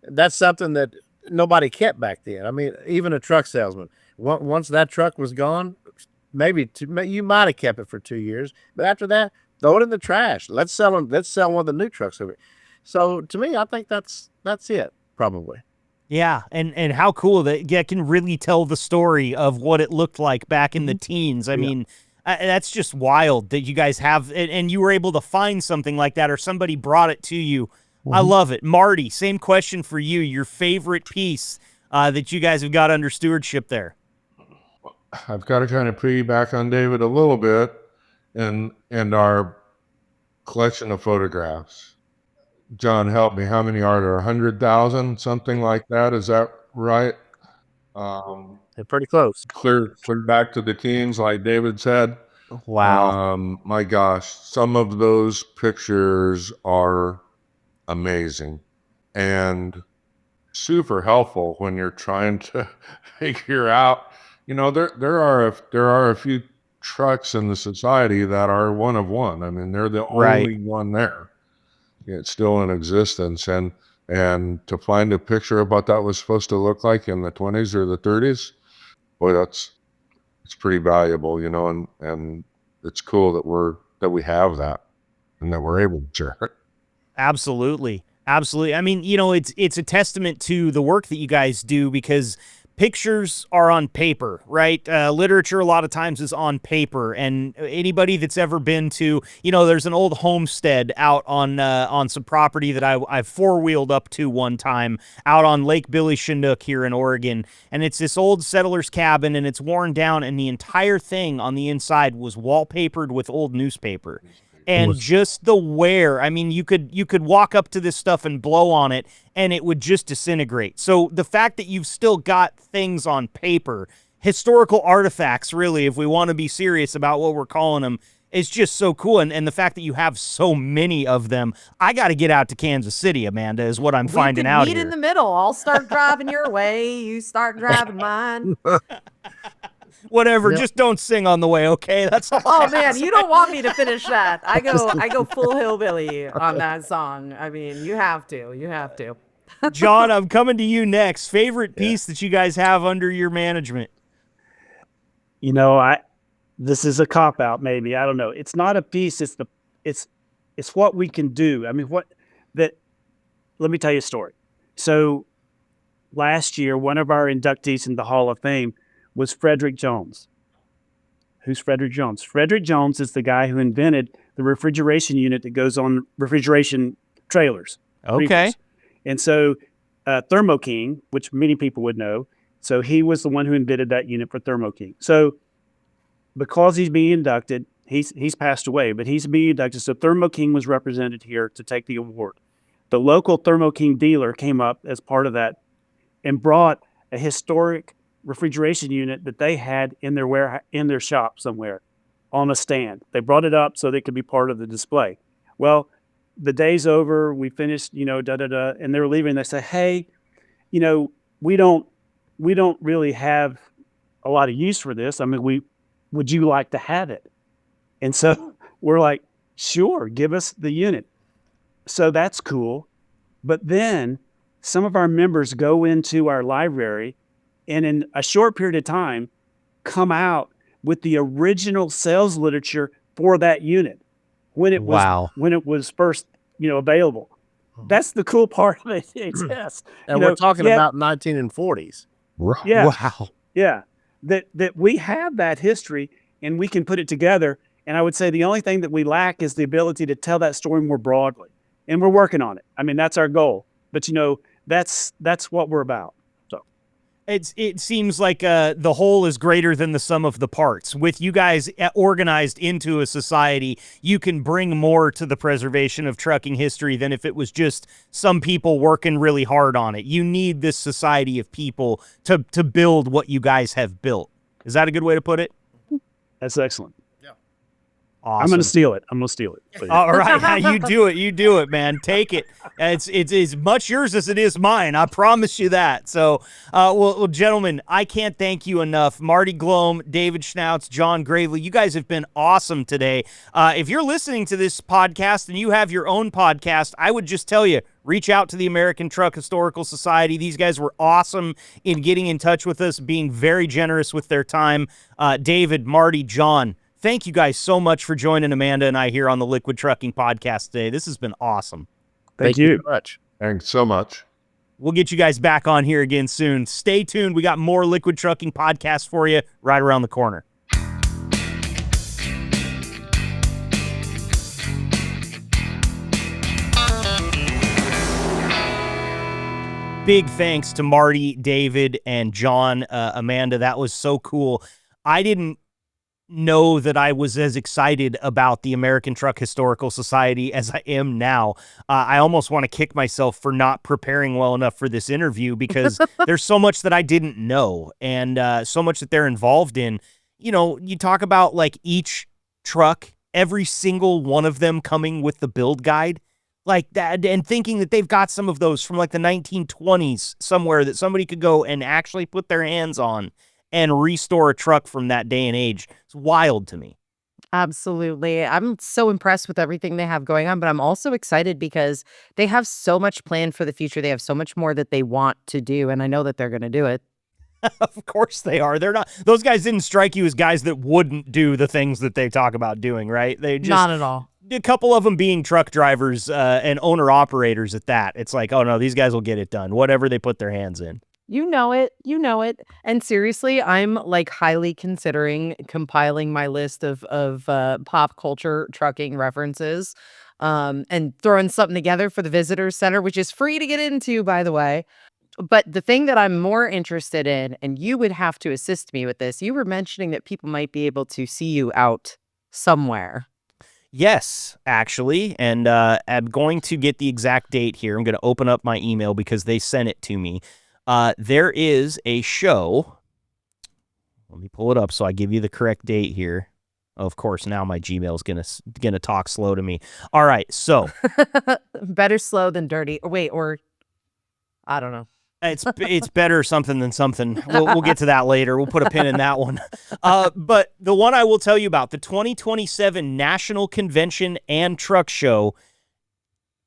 that's something that nobody kept back then. I mean, even a truck salesman, once that truck was gone, you might have kept it for 2 years, but after that, throw it in the trash. Let's sell one of the new trucks over. So to me, I think that's it. Probably. Yeah, and how cool that can really tell the story of what it looked like back in the teens. I mean, that's just wild that you guys have, and you were able to find something like that, or somebody brought it to you. I love it. Marty, same question for you. Your favorite piece that you guys have got under stewardship there? I've got to kind of piggyback on David a little bit, and our collection of photographs. John, help me. How many are there? 100,000, something like that. Is that right? They're pretty close. Clear back to the teens, like David said. Wow. My gosh, some of those pictures are amazing and super helpful when you're trying to figure out. There are a few trucks in the society that are one of one. I mean, they're the only one there. It's still in existence, and to find a picture of what that was supposed to look like in the 20s or the 30s, boy, it's pretty valuable, and it's cool that we have that and that we're able to share it. Absolutely. I mean, it's a testament to the work that you guys do, because pictures are on paper, right? Literature a lot of times is on paper, and anybody that's ever been to, there's an old homestead out on some property that I've four-wheeled up to one time out on Lake Billy Chinook here in Oregon, and it's this old settler's cabin, and it's worn down, and the entire thing on the inside was wallpapered with old newspaper. And just the wear, I mean, you could walk up to this stuff and blow on it, and it would just disintegrate. So the fact that you've still got things on paper historical artifacts, really, if we want to be serious about what we're calling them, is just so cool. And the fact that you have so many of them, I got to get out to Kansas City, Amanda, is what I'm finding out here. We could meet in the middle. I'll start driving your way. You start driving mine. Whatever, just don't sing on the way, okay? That's all. Oh man, you don't want me to finish that. I go full hillbilly on that song. I mean, you have to. John, I'm coming to you next. Favorite piece that you guys have under your management? You know, this is a cop out, maybe. I don't know. It's not a piece. It's what we can do. I mean, let me tell you a story. So last year, one of our inductees in the Hall of Fame was Frederick Jones. Who's Frederick Jones? Frederick Jones is the guy who invented the refrigeration unit that goes on refrigeration trailers. Okay. Reefers. And so Thermo King, which many people would know, so he was the one who invented that unit for Thermo King. So because he's being inducted, he's passed away, but he's being inducted. So Thermo King was represented here to take the award. The local Thermo King dealer came up as part of that and brought a historic refrigeration unit that they had in their shop somewhere on a stand. They brought it up so they could be part of the display. Well, the day's over, we finished, and they were leaving. They said, hey, we don't really have a lot of use for this. I mean, would you like to have it? And so we're like, sure, give us the unit. So that's cool. But then some of our members go into our library and in a short period of time come out with the original sales literature for that unit when it was first, available. That's the cool part of ATHS. And we're talking about 1940s. Yeah. Wow. Yeah. That we have that history and we can put it together. And I would say the only thing that we lack is the ability to tell that story more broadly. And we're working on it. I mean, that's our goal. But that's what we're about. It seems like the whole is greater than the sum of the parts. With you guys organized into a society, you can bring more to the preservation of trucking history than if it was just some people working really hard on it. You need this society of people to build what you guys have built. Is that a good way to put it? That's excellent. Awesome. I'm going to steal it. Please. All right. You do it, man. Take it. It's as much yours as it is mine. I promise you that. So, well, gentlemen, I can't thank you enough. Marty Glomb, David Schnautz, John Gravley, you guys have been awesome today. If you're listening to this podcast and you have your own podcast, I would just tell you, reach out to the American Truck Historical Society. These guys were awesome in getting in touch with us, being very generous with their time. David, Marty, John, thank you guys so much for joining Amanda and I here on the Liquid Trucking Podcast today. This has been awesome. Thank you so much. Thanks so much. We'll get you guys back on here again soon. Stay tuned. We got more Liquid Trucking podcasts for you right around the corner. Big thanks to Marty, David, and John. Amanda, that was so cool. I didn't know that I was as excited about the American Truck Historical Society as I am now. I almost want to kick myself for not preparing well enough for this interview because there's so much that I didn't know and so much that they're involved in. You talk about like each truck, every single one of them coming with the build guide like that, and thinking that they've got some of those from like the 1920s somewhere that somebody could go and actually put their hands on and restore a truck from that day and age. It's wild to me. Absolutely. I'm so impressed with everything they have going on, but I'm also excited because they have so much planned for the future. They have so much more that they want to do, and I know that they're going to do it. Of course they are. They're not. Those guys didn't strike you as guys that wouldn't do the things that they talk about doing, right? They just not at all. A couple of them being truck drivers and owner operators at that. It's like, oh no, these guys will get it done. Whatever they put their hands in. You know it. And seriously, I'm like highly considering compiling my list of pop culture trucking references and throwing something together for the Visitors Center, which is free to get into, by the way. But the thing that I'm more interested in, and you would have to assist me with this, you were mentioning that people might be able to see you out somewhere. Yes, actually. And I'm going to get the exact date here. I'm going to open up my email because they sent it to me. There is a show. Let me pull it up so I give you the correct date here. Of course, now my Gmail's gonna talk slow to me. All right, so better slow than dirty. Or wait, or I don't know. it's better something than something. We'll get to that later. We'll put a pin in that one. But the one I will tell you about, the 2027 National Convention and Truck Show,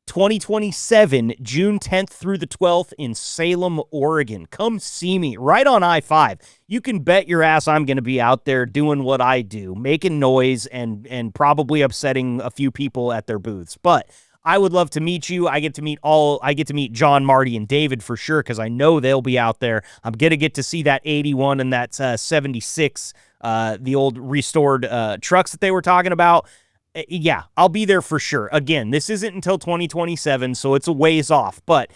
2027, June 10th through the 12th in Salem, Oregon. Come see me right on I-5. You can bet your ass I'm going to be out there doing what I do, making noise and probably upsetting a few people at their booths. But I would love to meet you. I get to meet John, Marty, and David for sure because I know they'll be out there. I'm going to get to see that 81 and that 76, the old restored trucks that they were talking about. Yeah, I'll be there for sure. Again, this isn't until 2027, so it's a ways off. But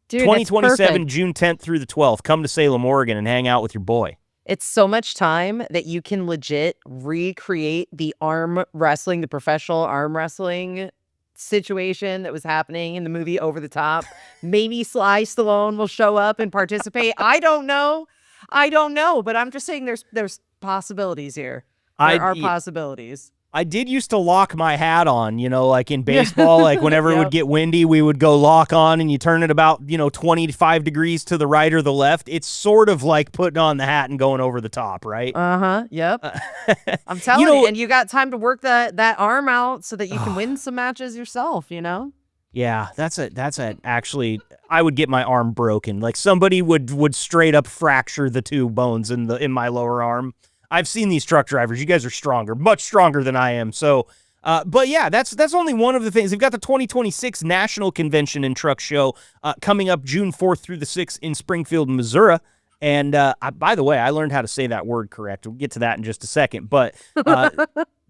Dude, 2027, June 10th through the 12th, come to Salem, Oregon, and hang out with your boy. It's so much time that you can legit recreate the arm wrestling, the professional arm wrestling situation that was happening in the movie Over the Top. Maybe Sly Stallone will show up and participate. I don't know, but I'm just saying there's possibilities here. There are possibilities. I did used to lock my hat on, like in baseball, like whenever it would get windy, we would go lock on and you turn it about, 25 degrees to the right or the left. It's sort of like putting on the hat and going over the top, right? Yep. I'm telling you, and you got time to work that arm out so that you can win some matches yourself, Yeah, actually, I would get my arm broken. Like somebody would straight up fracture the two bones in my lower arm. I've seen these truck drivers. You guys are stronger, much stronger than I am. So, but yeah, that's only one of the things. They've got the 2026 National Convention and Truck Show coming up June 4th through the 6th in Springfield, Missouri. And by the way, I learned how to say that word correct. We'll get to that in just a second. But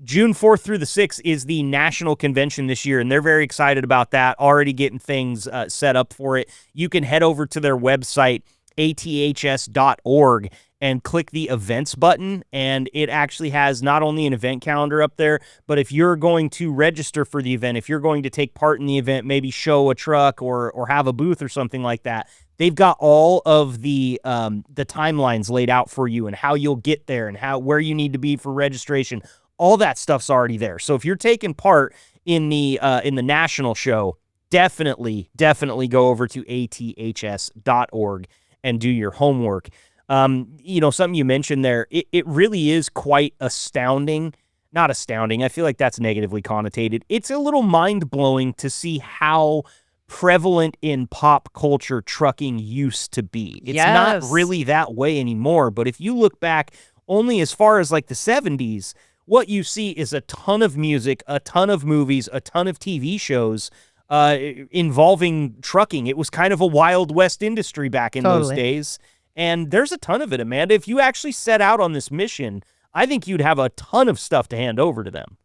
June 4th through the 6th is the national convention this year, and they're very excited about that, already getting things set up for it. You can head over to their website, ATHS.org, and click the events button, and it actually has not only an event calendar up there, but if you're going to register for the event, if you're going to take part in the event, maybe show a truck or have a booth or something like that, they've got all of the timelines laid out for you and how you'll get there and where you need to be for registration. All that stuff's already there. So if you're taking part in the national show, definitely go over to aths.org and do your homework. Something you mentioned there, it really is quite astounding. Not astounding. I feel like that's negatively connotated. It's a little mind-blowing to see how prevalent in pop culture trucking used to be. It's not really that way anymore, but if you look back only as far as like the 70s, what you see is a ton of music, a ton of movies, a ton of TV shows involving trucking. It was kind of a Wild West industry back in those days. And there's a ton of it, Amanda. If you actually set out on this mission, I think you'd have a ton of stuff to hand over to them.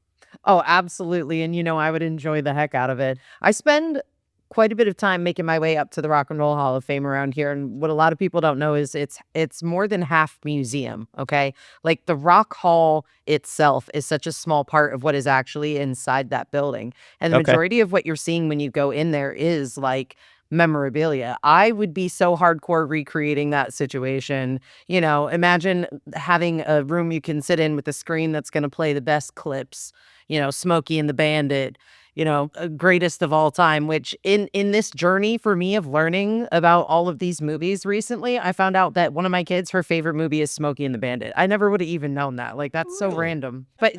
Oh, absolutely. And, I would enjoy the heck out of it. I spend quite a bit of time making my way up to the Rock and Roll Hall of Fame around here. And what a lot of people don't know is it's more than half museum, okay? Like the Rock Hall itself is such a small part of what is actually inside that building. And the majority of what you're seeing when you go in there is like memorabilia. I would be so hardcore recreating that situation. Imagine having a room you can sit in with a screen that's going to play the best clips, Smokey and the Bandit, greatest of all time, which in this journey for me of learning about all of these movies recently, I found out that one of my kids, her favorite movie is Smokey and the Bandit. I never would have even known that. Like, that's so random. But,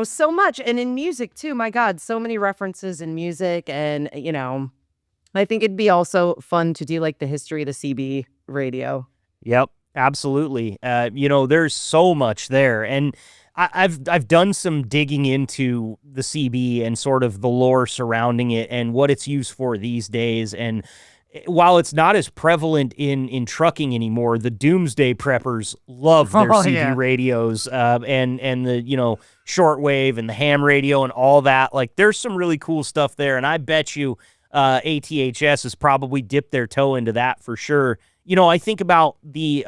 so much. And in music, too, my God, so many references in music. And, I think it'd be also fun to do like the history of the CB radio. Yep, absolutely. There's so much there. And I've done some digging into the CB and sort of the lore surrounding it and what it's used for these days. And while it's not as prevalent in trucking anymore, the doomsday preppers love their CB radios and the shortwave and the ham radio and all that. Like there's some really cool stuff there, and I bet you ATHS has probably dipped their toe into that for sure. I think about the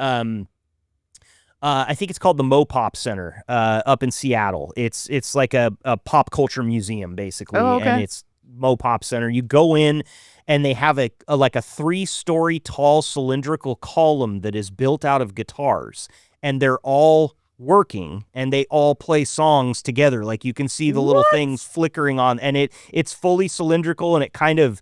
I think it's called the Mopop Center up in Seattle. It's like a pop culture museum basically, and it's Mopop Center. You go in and they have a 3-story tall cylindrical column that is built out of guitars, and they're all working, and they all play songs together. Like you can see the little things flickering on, and it's fully cylindrical, and it kind of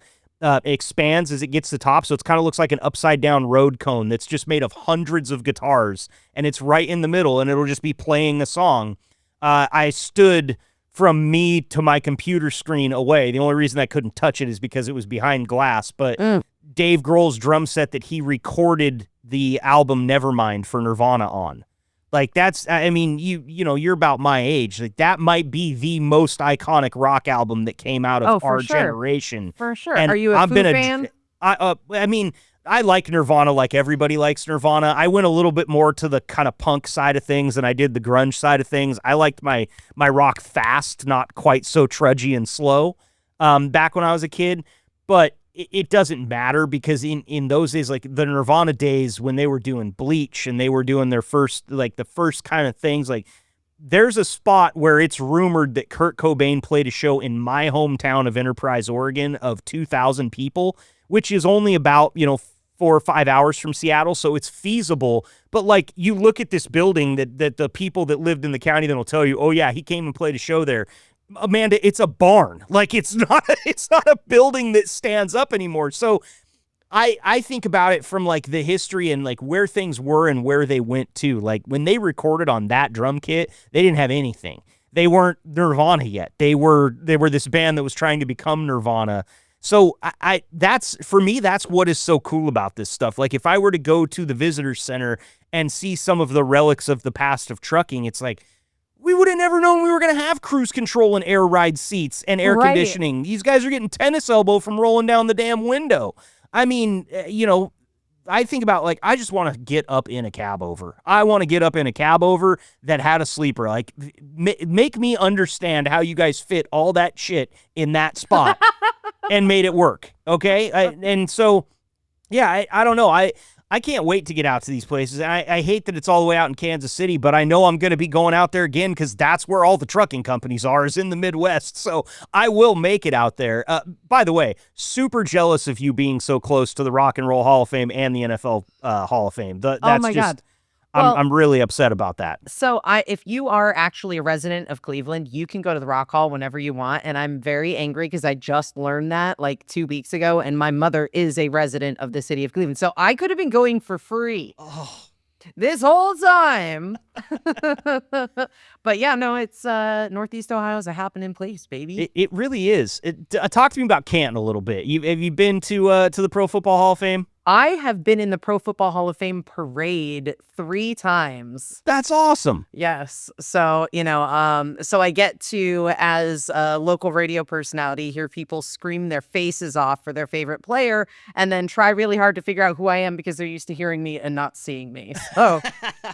expands as it gets to the top. So it kind of looks like an upside down road cone that's just made of hundreds of guitars, and it's right in the middle, and it'll just be playing a song. I stood from me to my computer screen away. The only reason I couldn't touch it is because it was behind glass. But Dave Grohl's drum set that he recorded the album Nevermind for Nirvana on. Like that's, I mean, you know, you're about my age. Like that might be the most iconic rock album that came out of our generation. For sure. And Are you a Foo fan? I mean, I like Nirvana like everybody likes Nirvana. I went a little bit more to the kind of punk side of things than I did the grunge side of things. I liked my rock fast, not quite so trudgy and slow back when I was a kid. But it doesn't matter because in those days, like the Nirvana days when they were doing Bleach and they were doing their first, like the first kind of things, like there's a spot where it's rumored that Kurt Cobain played a show in my hometown of Enterprise, Oregon of 2,000 people, which is only about, 4 or 5 hours from Seattle, so it's feasible. But like you look at this building that the people that lived in the county then will tell you, oh yeah, he came and played a show there. Amanda, it's a barn. Like it's not a building that stands up anymore. So I think about it from like the history and like where things were and where they went to. Like when they recorded on that drum kit, they didn't have anything. They weren't Nirvana yet. They were this band that was trying to become Nirvana. So that's, for me, that's what is so cool about this stuff. Like if I were to go to the visitor center and see some of the relics of the past of trucking, it's like, we would have never known we were going to have cruise control and air ride seats and air conditioning. These guys are getting tennis elbow from rolling down the damn window. I mean, I think about like, I just want to get up in a cab over. I want to get up in a cab over that had a sleeper. Like make me understand how you guys fit all that shit in that spot and made it work. Okay. And so, yeah, I don't know. I can't wait to get out to these places. And I hate that it's all the way out in Kansas City, but I know I'm going to be going out there again because that's where all the trucking companies are, is in the Midwest. So I will make it out there. By the way, super jealous of you being so close to the Rock and Roll Hall of Fame and the NFL Hall of Fame. That's oh my God. I'm really upset about that. So if you are actually a resident of Cleveland, you can go to the Rock Hall whenever you want. And I'm very angry because I just learned that like 2 weeks ago. And my mother is a resident of the city of Cleveland. So I could have been going for free this whole time. But yeah, no, it's Northeast Ohio is a happening place, baby. It really is. Talk to me about Canton a little bit. Have you been to the Pro Football Hall of Fame? I have been in the Pro Football Hall of Fame parade 3 times. That's awesome. Yes. So, so I get to, as a local radio personality, hear people scream their faces off for their favorite player and then try really hard to figure out who I am because they're used to hearing me and not seeing me. So,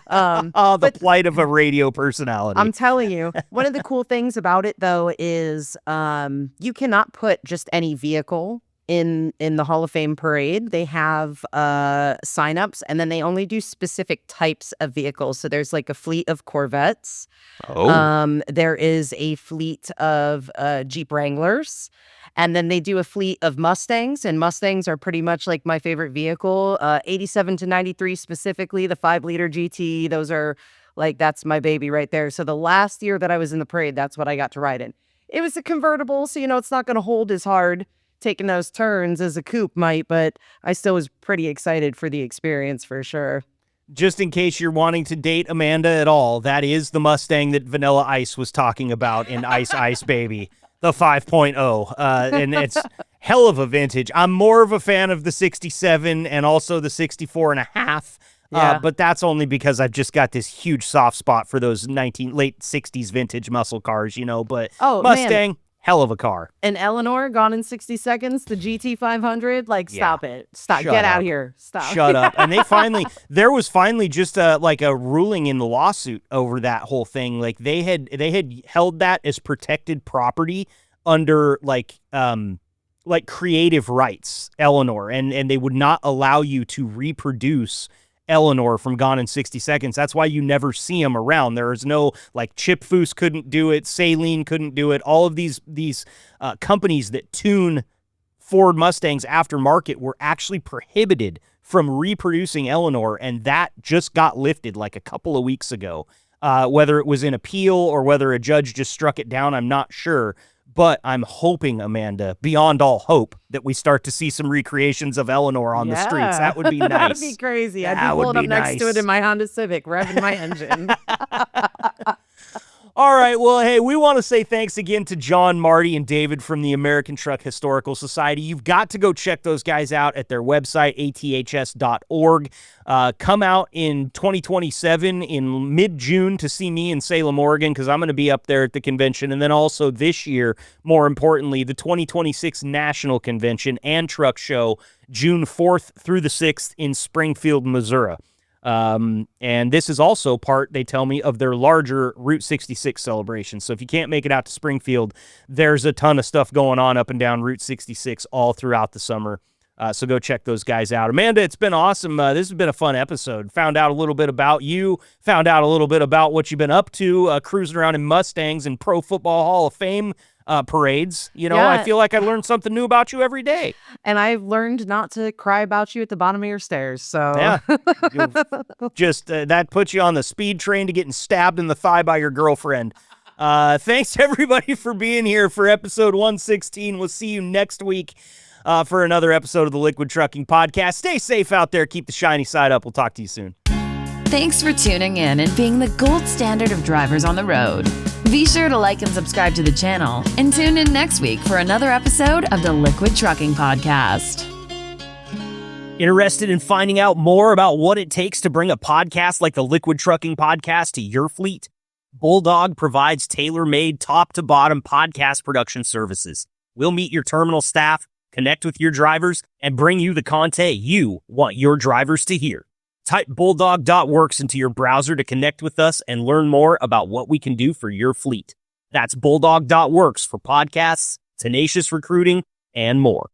the plight of a radio personality. I'm telling you, one of the cool things about it, though, is you cannot put just any vehicle in the Hall of Fame parade. They have signups, and then they only do specific types of vehicles. So there's like a fleet of Corvettes. There is a fleet of Jeep Wranglers, and then they do a fleet of Mustangs, and Mustangs are pretty much like my favorite vehicle. 87 to 93 specifically, the 5-liter GT. Those are like, that's my baby right there. So the last year that I was in the parade, that's what I got to ride in. It was a convertible, so it's not going to hold as hard taking those turns as a coupe might, but I still was pretty excited for the experience for sure. Just in case you're wanting to date Amanda at all, that is the Mustang that Vanilla Ice was talking about in Ice Ice Baby, the 5.0. And it's hell of a vintage. I'm more of a fan of the 67 and also the 64 and a half. Yeah. But that's only because I've just got this huge soft spot for those late 60s vintage muscle cars, but Mustang, man. Hell of a car. And Eleanor, Gone in 60 Seconds, the GT 500, stop it. Stop. Get out here. Stop. Shut up. And there was finally just a ruling in the lawsuit over that whole thing. Like they had held that as protected property under creative rights, Eleanor, and they would not allow you to reproduce Eleanor from Gone in 60 Seconds. That's why you never see them around. There is no, Chip Foose couldn't do it, Saleen couldn't do it. All of these companies that tune Ford Mustangs aftermarket were actually prohibited from reproducing Eleanor, and that just got lifted a couple of weeks ago. Whether it was in appeal or whether a judge just struck it down, I'm not sure. But I'm hoping, Amanda, beyond all hope, that we start to see some recreations of Eleanor on the streets. That would be nice. That'd be crazy. I'd be pulling up next to it in my Honda Civic, revving my engine. All right. Well, hey, we want to say thanks again to John, Marty, and David from the American Truck Historical Society. You've got to go check those guys out at their website, aths.org. Come out in 2027 in mid-June to see me in Salem, Oregon, because I'm going to be up there at the convention. And then also this year, more importantly, the 2026 National Convention and Truck Show, June 4th through the 6th in Springfield, Missouri. And this is also part, they tell me, of their larger Route 66 celebration. So if you can't make it out to Springfield, there's a ton of stuff going on up and down Route 66 all throughout the summer. So go check those guys out. Amanda, it's been awesome. This has been a fun episode. Found out a little bit about you, found out a little bit about what you've been up to, cruising around in Mustangs and Pro Football Hall of Fame parades. You know, I feel like I learned something new about you every day. And I've learned not to cry about you at the bottom of your stairs. So yeah, just that puts you on the speed train to getting stabbed in the thigh by your girlfriend. Thanks everybody for being here for episode 116. We'll see you next week for another episode of the Liquid Trucking Podcast. Stay safe out there. Keep the shiny side up. We'll talk to you soon. Thanks for tuning in and being the gold standard of drivers on the road. Be sure to like and subscribe to the channel and tune in next week for another episode of the Liquid Trucking Podcast. Interested in finding out more about what it takes to bring a podcast like the Liquid Trucking Podcast to your fleet? Bulldog provides tailor-made top-to-bottom podcast production services. We'll meet your terminal staff, connect with your drivers, and bring you the content you want your drivers to hear. Type bulldog.works into your browser to connect with us and learn more about what we can do for your fleet. That's bulldog.works for podcasts, tenacious recruiting, and more.